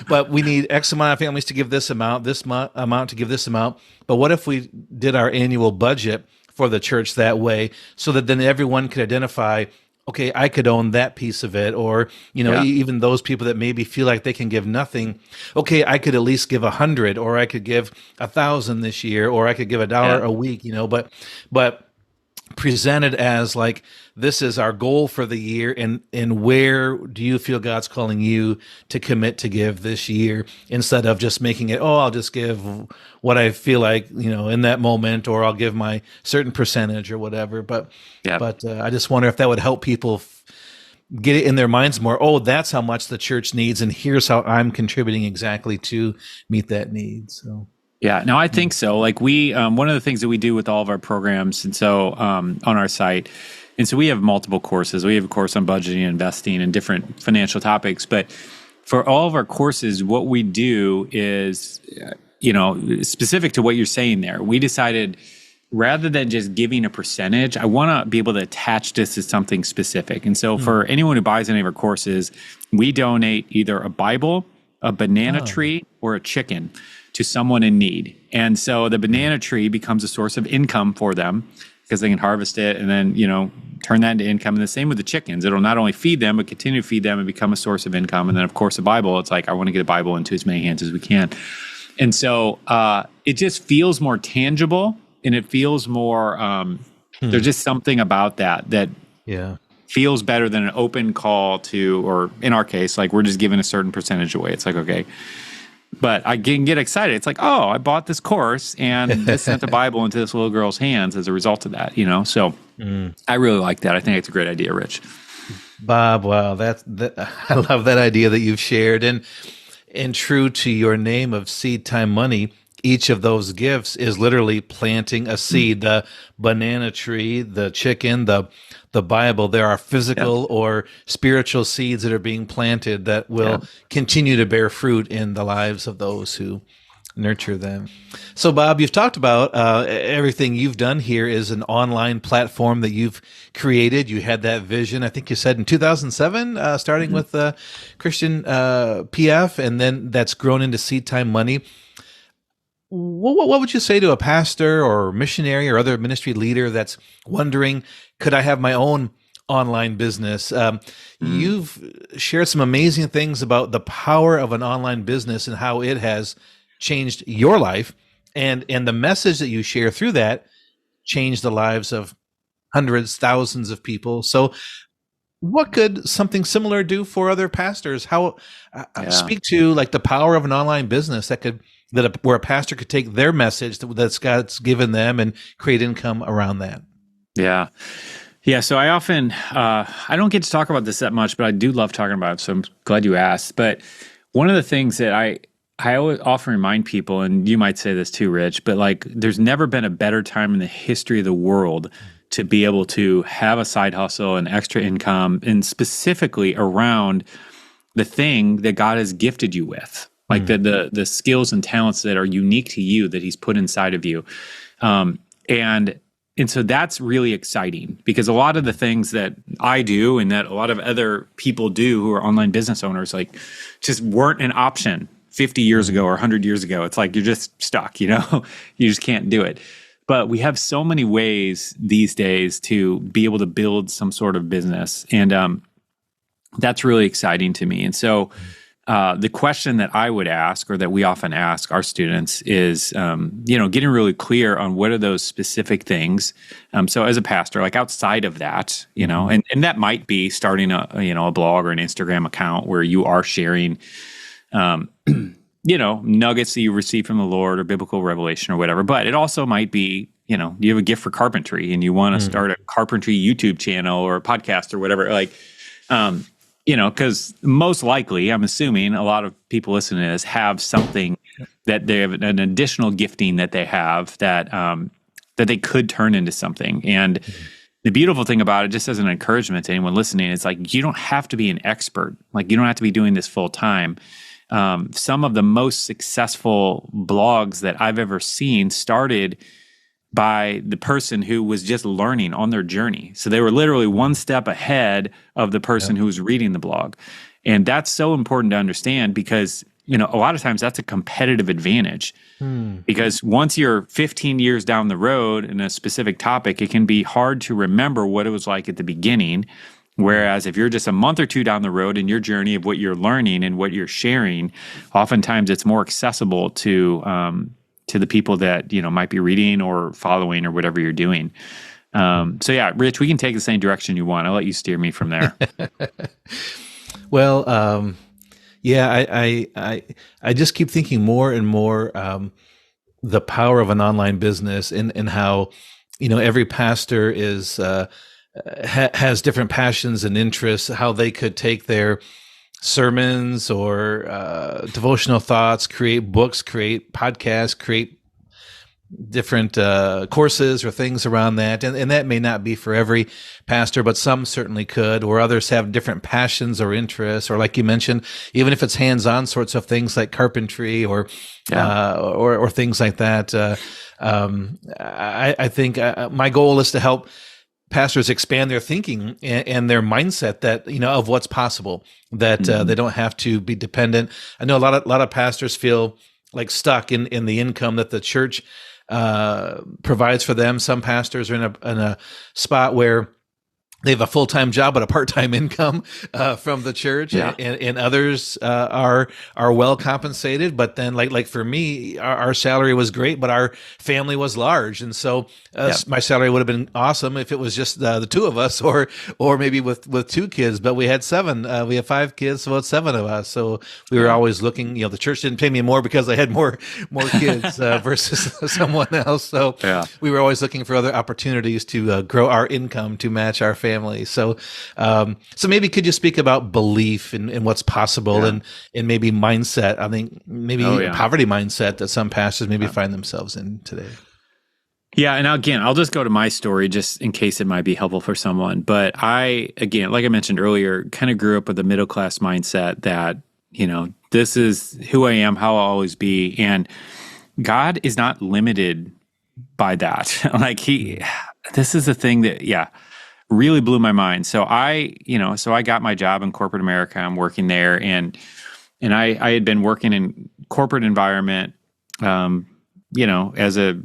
[SPEAKER 1] but we need X amount of families to give this amount to give this amount. But what if we did our annual budget for the church that way, so that then everyone could identify, okay, I could own that piece of it, or even those people that maybe feel like they can give nothing, okay, I could at least give 100, or I could give 1,000 this year, or I could give $1 a week, but presented as like, this is our goal for the year, and where do you feel God's calling you to commit to give this year, instead of just making it, I'll just give what I feel like, in that moment, or I'll give my certain percentage or whatever. But I just wonder if that would help people get it in their minds more. That's how much the church needs, and here's how I'm contributing exactly to meet that need. So.
[SPEAKER 2] Yeah, no, I think so. Like we, one of the things that we do with all of our programs, and so on our site, and so we have multiple courses. We have a course on budgeting and investing and different financial topics. But for all of our courses, what we do is, specific to what you're saying there, we decided rather than just giving a percentage, I want to be able to attach this to something specific. And so for anyone who buys any of our courses, we donate either a Bible, a banana tree, or a chicken to someone in need. And so the banana tree becomes a source of income for them, because they can harvest it and then, turn that into income. And the same with the chickens. It'll not only feed them, but continue to feed them and become a source of income. And then, of course, the Bible, it's like, I want to get a Bible into as many hands as we can. And so it just feels more tangible, and it feels more, there's just something about that feels better than an open call to, or in our case, like we're just giving a certain percentage away. It's like, okay. But I can get excited. It's like, I bought this course and this sent the Bible into this little girl's hands as a result of that, So I really like that. I think it's a great idea, Rich.
[SPEAKER 1] Bob, wow, I love that idea that you've shared. And true to your name of Seed Time Money, each of those gifts is literally planting a seed. The banana tree, the chicken, the Bible, there are physical or spiritual seeds that are being planted that will continue to bear fruit in the lives of those who nurture them. So, Bob, you've talked about everything you've done here is an online platform that you've created. You had that vision, I think you said in 2007, starting with Christian PF, and then that's grown into Seed Time Money. What would you say to a pastor or missionary or other ministry leader that's wondering, could I have my own online business? You've shared some amazing things about the power of an online business and how it has changed your life, and the message that you share through that changed the lives of hundreds, thousands of people. So what could something similar do for other pastors? How speak to like the power of an online business where a pastor could take their message that God's given them and create income around that.
[SPEAKER 2] Yeah. Yeah. So I often, I don't get to talk about this that much, but I do love talking about it. So I'm glad you asked. But one of the things that I always often remind people, and you might say this too, Rich, but like there's never been a better time in the history of the world to be able to have a side hustle and extra income, and specifically around the thing that God has gifted you with. Like the skills and talents that are unique to you that He's put inside of you. And so that's really exciting, because a lot of the things that I do and that a lot of other people do who are online business owners, like just weren't an option 50 years ago or 100 years ago. It's like you're just stuck, you just can't do it. But we have so many ways these days to be able to build some sort of business. And that's really exciting to me. And so the question that I would ask, or that we often ask our students, is, getting really clear on what are those specific things. So as a pastor, like outside of that, and that might be starting a blog or an Instagram account where you are sharing, nuggets that you receive from the Lord or biblical revelation or whatever. But it also might be, you have a gift for carpentry and you want to start a carpentry YouTube channel or a podcast or whatever, because most likely, I'm assuming a lot of people listening to this have something that they have, an additional gifting that they have that they could turn into something. And the beautiful thing about it, just as an encouragement to anyone listening, is like, you don't have to be an expert. Like, you don't have to be doing this full time. some of the most successful blogs that I've ever seen started by the person who was just learning on their journey. So they were literally one step ahead of the person who was reading the blog. And that's so important to understand because, a lot of times that's a competitive advantage. Because once you're 15 years down the road in a specific topic, it can be hard to remember what it was like at the beginning. Whereas if you're just a month or two down the road in your journey of what you're learning and what you're sharing, oftentimes it's more accessible to the people that, might be reading or following or whatever you're doing. So yeah, Rich, we can take the same direction you want. I'll let you steer me from there.
[SPEAKER 1] Well, I just keep thinking more and more the power of an online business and how, every pastor is has different passions and interests, how they could take their sermons or devotional thoughts, create books, create podcasts, create different courses or things around that. And that may not be for every pastor, but some certainly could, or others have different passions or interests, or like you mentioned, even if it's hands-on sorts of things like carpentry or things like that. I think my goal is to help pastors expand their thinking and their mindset that, of what's possible, that they don't have to be dependent. I know a lot of pastors feel like stuck in the income that the church provides for them. Some pastors are in a spot where they have a full-time job but a part-time income from the church, and others are well compensated. But then, like for me, our salary was great, but our family was large, and so my salary would have been awesome if it was just the two of us, or maybe with two kids. But we had seven. We have 5 kids, so it's 7 of us. So we were always looking. The church didn't pay me more because I had more kids versus someone else. So we were always looking for other opportunities to grow our income to match our family. So maybe could you speak about belief and what's possible and maybe mindset? I think maybe poverty mindset that some pastors maybe find themselves in today.
[SPEAKER 2] Yeah. And again, I'll just go to my story just in case it might be helpful for someone. But again, like I mentioned earlier, kind of grew up with a middle-class mindset that, this is who I am, how I'll always be. And God is not limited by that. This is the thing that, really blew my mind. So I got my job in corporate America. I'm working there, and I had been working in corporate environment, as a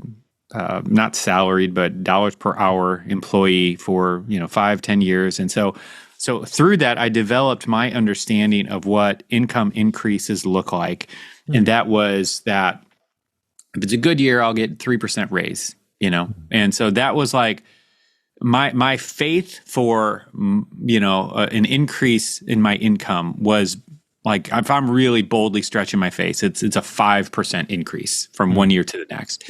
[SPEAKER 2] not salaried but dollars per hour employee for 5-10 years, and so through that I developed my understanding of what income increases look like, and that was that if it's a good year, I'll get 3% raise, and so that was like. My faith for an increase in my income was like, if I'm really boldly stretching my face, it's a 5% increase from one year to the next,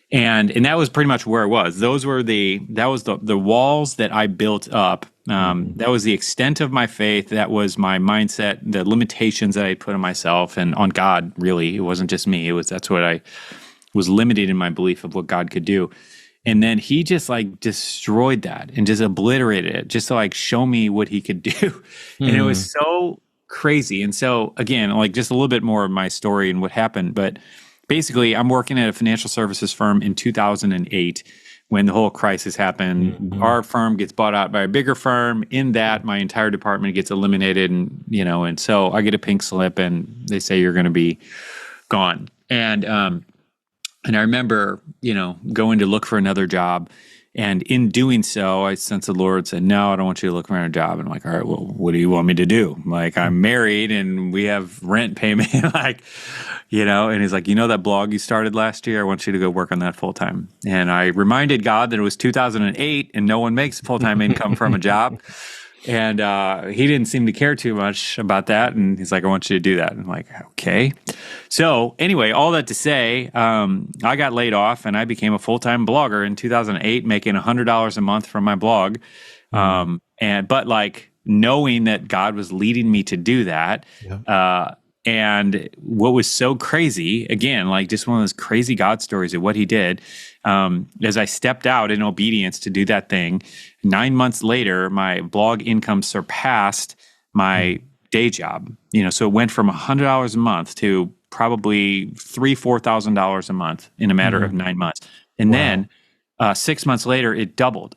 [SPEAKER 2] and that was pretty much where it was. That was the walls that I built up. That was the extent of my faith. That was my mindset. The limitations that I put on myself and on God. Really, it wasn't just me. That's what I was limited in my belief of what God could do. And then he just destroyed that and just obliterated it just to show me what he could do. And it was so crazy. And so again, just a little bit more of my story and what happened. But basically I'm working at a financial services firm in 2008 when the whole crisis happened. Our firm gets bought out by a bigger firm. In that, my entire department gets eliminated. And so I get a pink slip and they say, you're going to be gone. And I remember, going to look for another job. And in doing so, I sensed the Lord said, no, I don't want you to look for another job. And I'm like, all right, well, what do you want me to do? I'm married and we have rent payment. And he's like, that blog you started last year? I want you to go work on that full time. And I reminded God that it was 2008 and no one makes full-time income from a job. And he didn't seem to care too much about that. And he's like, I want you to do that. And I'm like, okay. So anyway, all that to say, I got laid off and I became a full-time blogger in 2008, making $100 a month from my blog. But knowing that God was leading me to do that. And what was so crazy, again, just one of those crazy God stories of what he did, as I stepped out in obedience to do that thing, 9 months later, my blog income surpassed my day job. So it went from $100 a month to probably $3,000-$4,000 a month in a matter of 9 months. And then 6 months later, it doubled.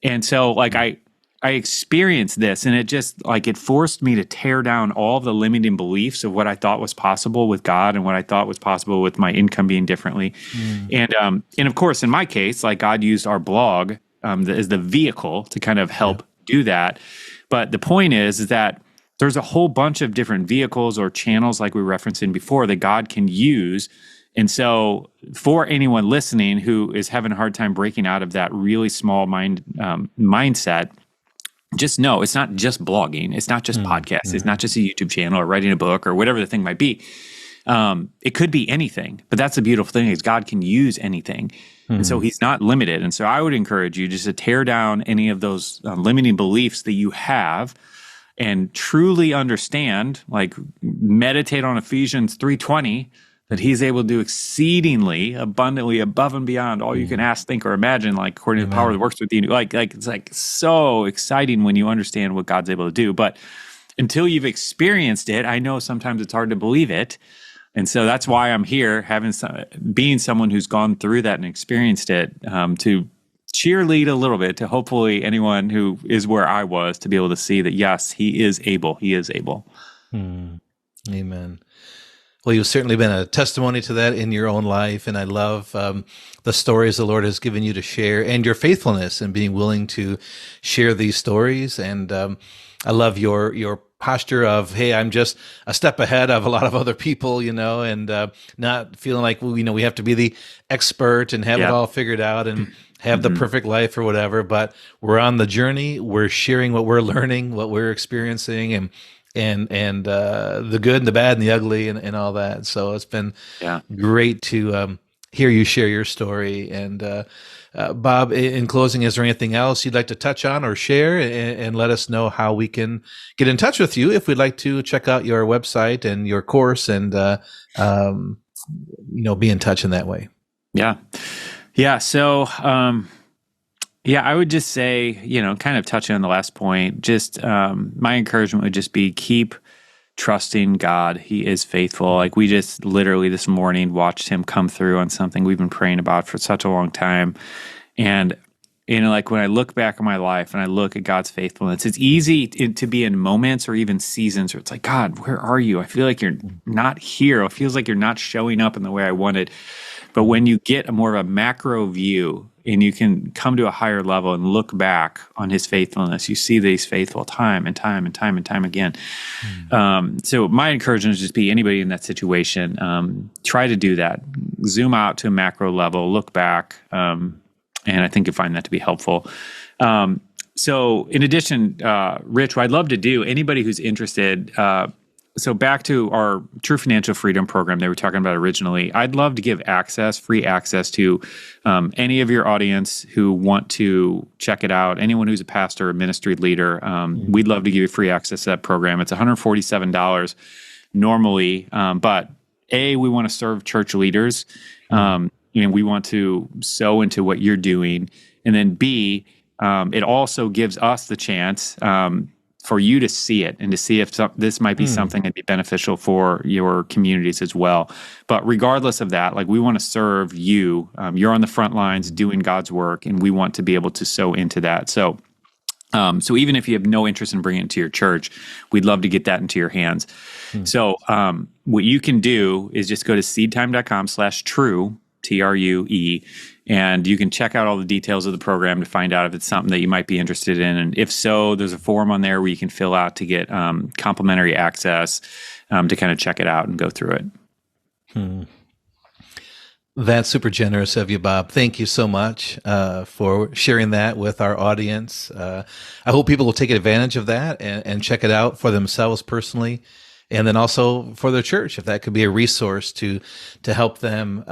[SPEAKER 2] And so like I experienced this, and it just like it forced me to tear down all the limiting beliefs of what I thought was possible with God and what I thought was possible with my income being differently. And of course, in my case, like God used our blog as the vehicle to kind of help do that. But the point is that there's a whole bunch of different vehicles or channels, like we referenced in before, that God can use. And so for anyone listening who is having a hard time breaking out of that really small mindset, just know it's not just blogging. It's not just podcasts. It's not just a YouTube channel or writing a book or whatever the thing might be. It could be anything, but that's the beautiful thing is God can use anything. And so he's not limited. And so I would encourage you just to tear down any of those limiting beliefs that you have and truly understand, like meditate on Ephesians 3:20, that he's able to do exceedingly abundantly above and beyond all you can ask, think, or imagine, like according to the power that works with you. Like it's like so exciting when you understand what God's able to do. But until you've experienced it, I know sometimes it's hard to believe it. And so that's why I'm here, being someone who's gone through that and experienced it, to cheerlead a little bit to hopefully anyone who is where I was to be able to see that, yes, he is able. He is able.
[SPEAKER 1] Amen. Well, you've certainly been a testimony to that in your own life, and I love the stories the Lord has given you to share and your faithfulness in being willing to share these stories. And I love your posture of, hey, I'm just a step ahead of a lot of other people, and not feeling like, we have to be the expert and have it all figured out and have the perfect life or whatever. But we're on the journey. We're sharing what we're learning, what we're experiencing, and the good and the bad and the ugly and all that. So it's been great to hear you share your story. And Bob, in closing, is there anything else you'd like to touch on or share, and let us know how we can get in touch with you if we'd like to check out your website and your course and be in touch in that way?
[SPEAKER 2] Yeah. So, I would just say, kind of touching on the last point, just my encouragement would just be keep trusting God. He is faithful. Like we just literally this morning watched him come through on something we've been praying about for such a long time. And, like when I look back on my life and I look at God's faithfulness, it's easy to be in moments or even seasons where it's like, God, where are you? I feel like you're not here. It feels like you're not showing up in the way I wanted. But when you get a more of a macro view and you can come to a higher level and look back on his faithfulness, you see that he's faithful time and time and time and time again. So my encouragement is just be anybody in that situation, try to do that. Zoom out to a macro level, look back, and I think you'll find that to be helpful. So in addition, Rich, what I'd love to do, anybody who's interested, so back to our True Financial Freedom program they were talking about originally, I'd love to give free access to any of your audience who want to check it out, anyone who's a pastor or ministry leader. We'd love to give you free access to that program. It's $147 normally, but we want to serve church leaders. We want to sow into what you're doing. And then B, it also gives us the chance for you to see it and to see if this might be something that'd be beneficial for your communities as well. But regardless of that, like we want to serve you. You're on the front lines doing God's work, and we want to be able to sow into that. So even if you have no interest in bringing it to your church, we'd love to get that into your hands. So what you can do is just go to seedtime.com/true, TRUE, and you can check out all the details of the program to find out if it's something that you might be interested in. And if so, there's a form on there where you can fill out to get complimentary access to kind of check it out and go through it.
[SPEAKER 1] That's super generous of you, Bob. Thank you so much for sharing that with our audience. I hope people will take advantage of that and check it out for themselves personally, and then also for their church, if that could be a resource to help them.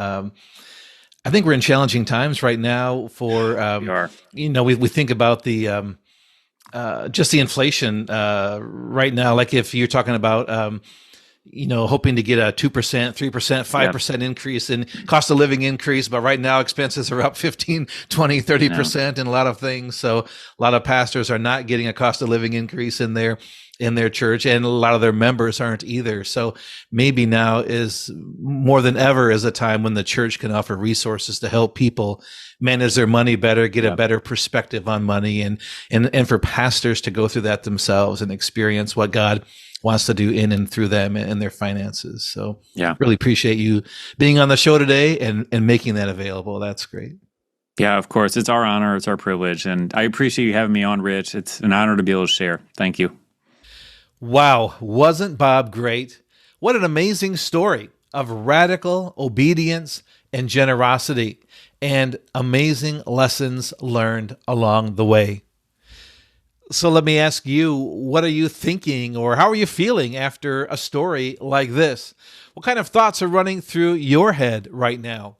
[SPEAKER 1] I think we're in challenging times right now for, we think about the, just the inflation right now. Like if you're talking about, hoping to get a 2%, 3%, 5% increase in cost of living increase. But right now expenses are up 15, 20, 30% in a lot of things. So a lot of pastors are not getting a cost of living increase in their in their church, and a lot of their members aren't either. So maybe now is more than ever is a time when the church can offer resources to help people manage their money better, get a better perspective on money, and for pastors to go through that themselves and experience what God wants to do in and through them and their finances. So really appreciate you being on the show today and making that available. That's great.
[SPEAKER 2] Yeah, of course. It's our honor. It's our privilege. And I appreciate you having me on, Rich. It's an honor to be able to share. Thank you.
[SPEAKER 1] Wow. Wasn't Bob great? What an amazing story of radical obedience and generosity and amazing lessons learned along the way. So let me ask you, what are you thinking or how are you feeling after a story like this? What kind of thoughts are running through your head right now?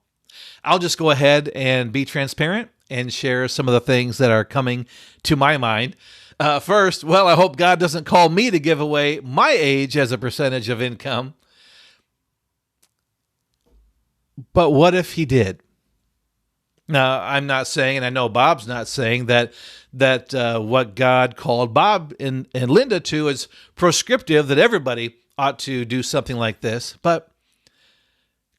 [SPEAKER 1] I'll just go ahead and be transparent and share some of the things that are coming to my mind. First, well, I hope God doesn't call me to give away my age as a percentage of income. But what if he did? Now, I'm not saying, and I know Bob's not saying that what God called Bob and Linda to is prescriptive, that everybody ought to do something like this. But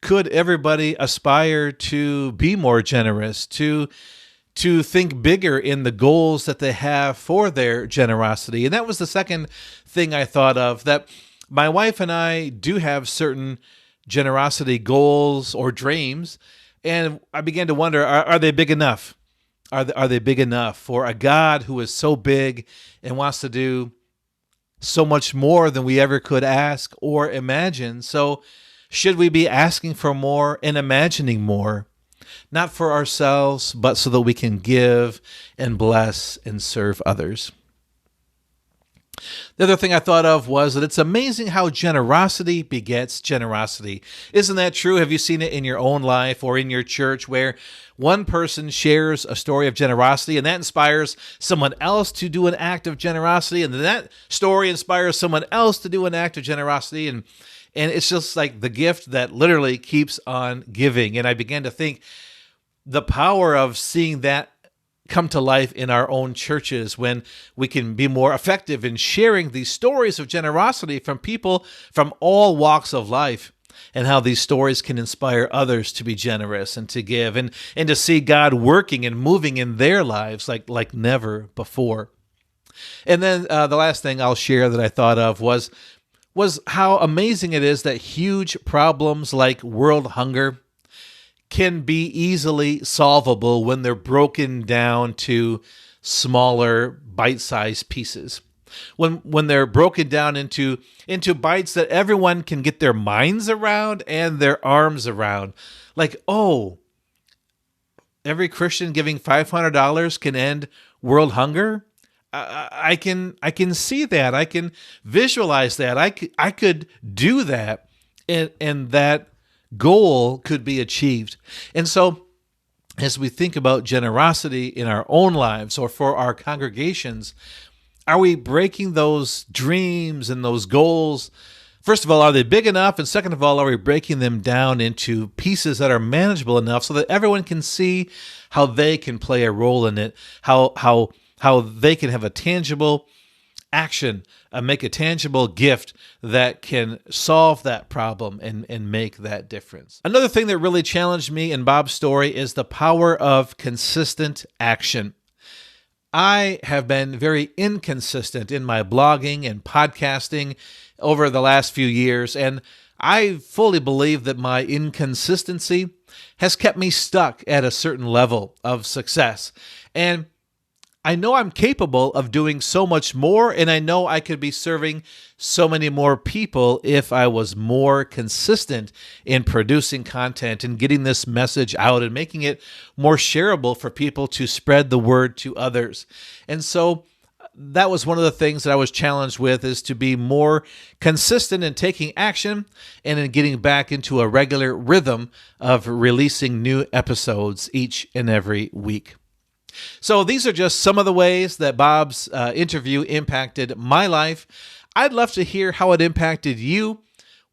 [SPEAKER 1] could everybody aspire to be more generous, to think bigger in the goals that they have for their generosity? And that was the second thing I thought of, that my wife and I do have certain generosity goals or dreams, and I began to wonder, are they big enough? Are they big enough for a God who is so big and wants to do so much more than we ever could ask or imagine? So should we be asking for more and imagining more? Not for ourselves, but so that we can give and bless and serve others. The other thing I thought of was that it's amazing how generosity begets generosity. Isn't that true? Have you seen it in your own life or in your church, where one person shares a story of generosity and that inspires someone else to do an act of generosity, and then that story inspires someone else to do an act of generosity, and it's just like the gift that literally keeps on giving. And I began to think the power of seeing that come to life in our own churches, when we can be more effective in sharing these stories of generosity from people from all walks of life, and how these stories can inspire others to be generous and to give, and to see God working and moving in their lives like never before. And then the last thing I'll share that I thought of was how amazing it is that huge problems like world hunger can be easily solvable when they're broken down to smaller bite-sized pieces. When they're broken down into bites that everyone can get their minds around and their arms around. Like, oh, every Christian giving $500 can end world hunger? I can see that. I can visualize that. I could do that, and that goal could be achieved. And so as we think about generosity in our own lives or for our congregations, are we breaking those dreams and those goals? First of all, are they big enough? And second of all, are we breaking them down into pieces that are manageable enough so that everyone can see how they can play a role in it, how they can have a tangible action, make a tangible gift that can solve that problem and make that difference. Another thing that really challenged me in Bob's story is the power of consistent action. I have been very inconsistent in my blogging and podcasting over the last few years, and I fully believe that my inconsistency has kept me stuck at a certain level of success. And I know I'm capable of doing so much more, and I know I could be serving so many more people if I was more consistent in producing content and getting this message out and making it more shareable for people to spread the word to others. And so that was one of the things that I was challenged with, is to be more consistent in taking action and in getting back into a regular rhythm of releasing new episodes each and every week. So these are just some of the ways that Bob's interview impacted my life. I'd love to hear how it impacted you.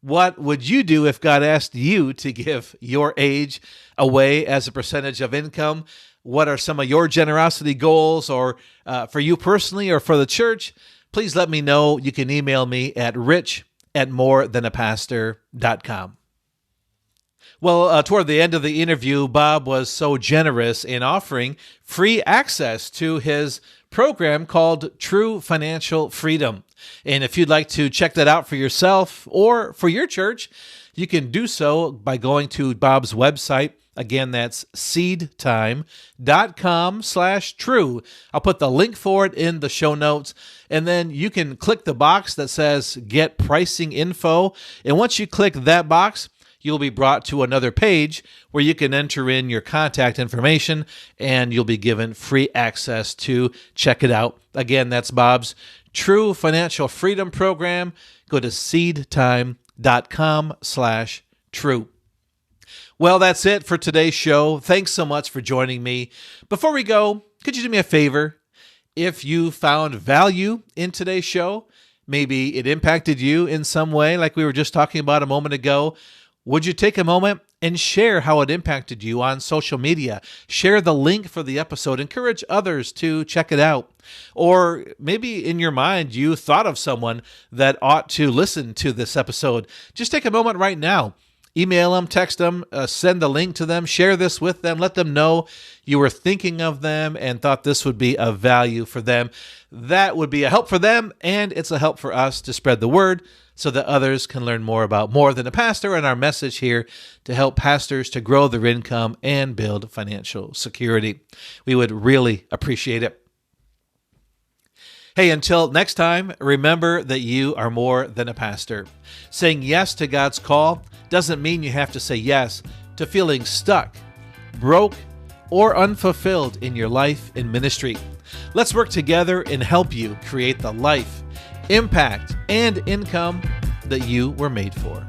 [SPEAKER 1] What would you do if God asked you to give your age away as a percentage of income? What are some of your generosity goals, or for you personally or for the church? please let me know. You can email me at rich@morethanapastor.com. Well, toward the end of the interview, Bob was so generous in offering free access to his program called True Financial Freedom. And if you'd like to check that out for yourself or for your church, you can do so by going to Bob's website. Again, that's seedtime.com/true. I'll put the link for it in the show notes. And then you can click the box that says Get Pricing Info. And once you click that box, you'll be brought to another page where you can enter in your contact information and you'll be given free access to check it out. Again, that's Bob's True Financial Freedom Program. Go to seedtime.com/true. Well, that's it for today's show. Thanks so much for joining me. Before we go, could you do me a favor? If you found value in today's show, maybe it impacted you in some way, like we were just talking about a moment ago, would you take a moment and share how it impacted you on social media? Share the link for the episode. Encourage others to check it out. Or maybe in your mind, you thought of someone that ought to listen to this episode. Just take a moment right now. Email them, text them, send the link to them, share this with them, let them know you were thinking of them and thought this would be of value for them. That would be a help for them, and it's a help for us to spread the word so that others can learn more about More Than a Pastor and our message here to help pastors to grow their income and build financial security. We would really appreciate it. Hey, until next time, remember that you are more than a pastor. Saying yes to God's call doesn't mean you have to say yes to feeling stuck, broke, or unfulfilled in your life and ministry. Let's work together and help you create the life, impact, and income that you were made for.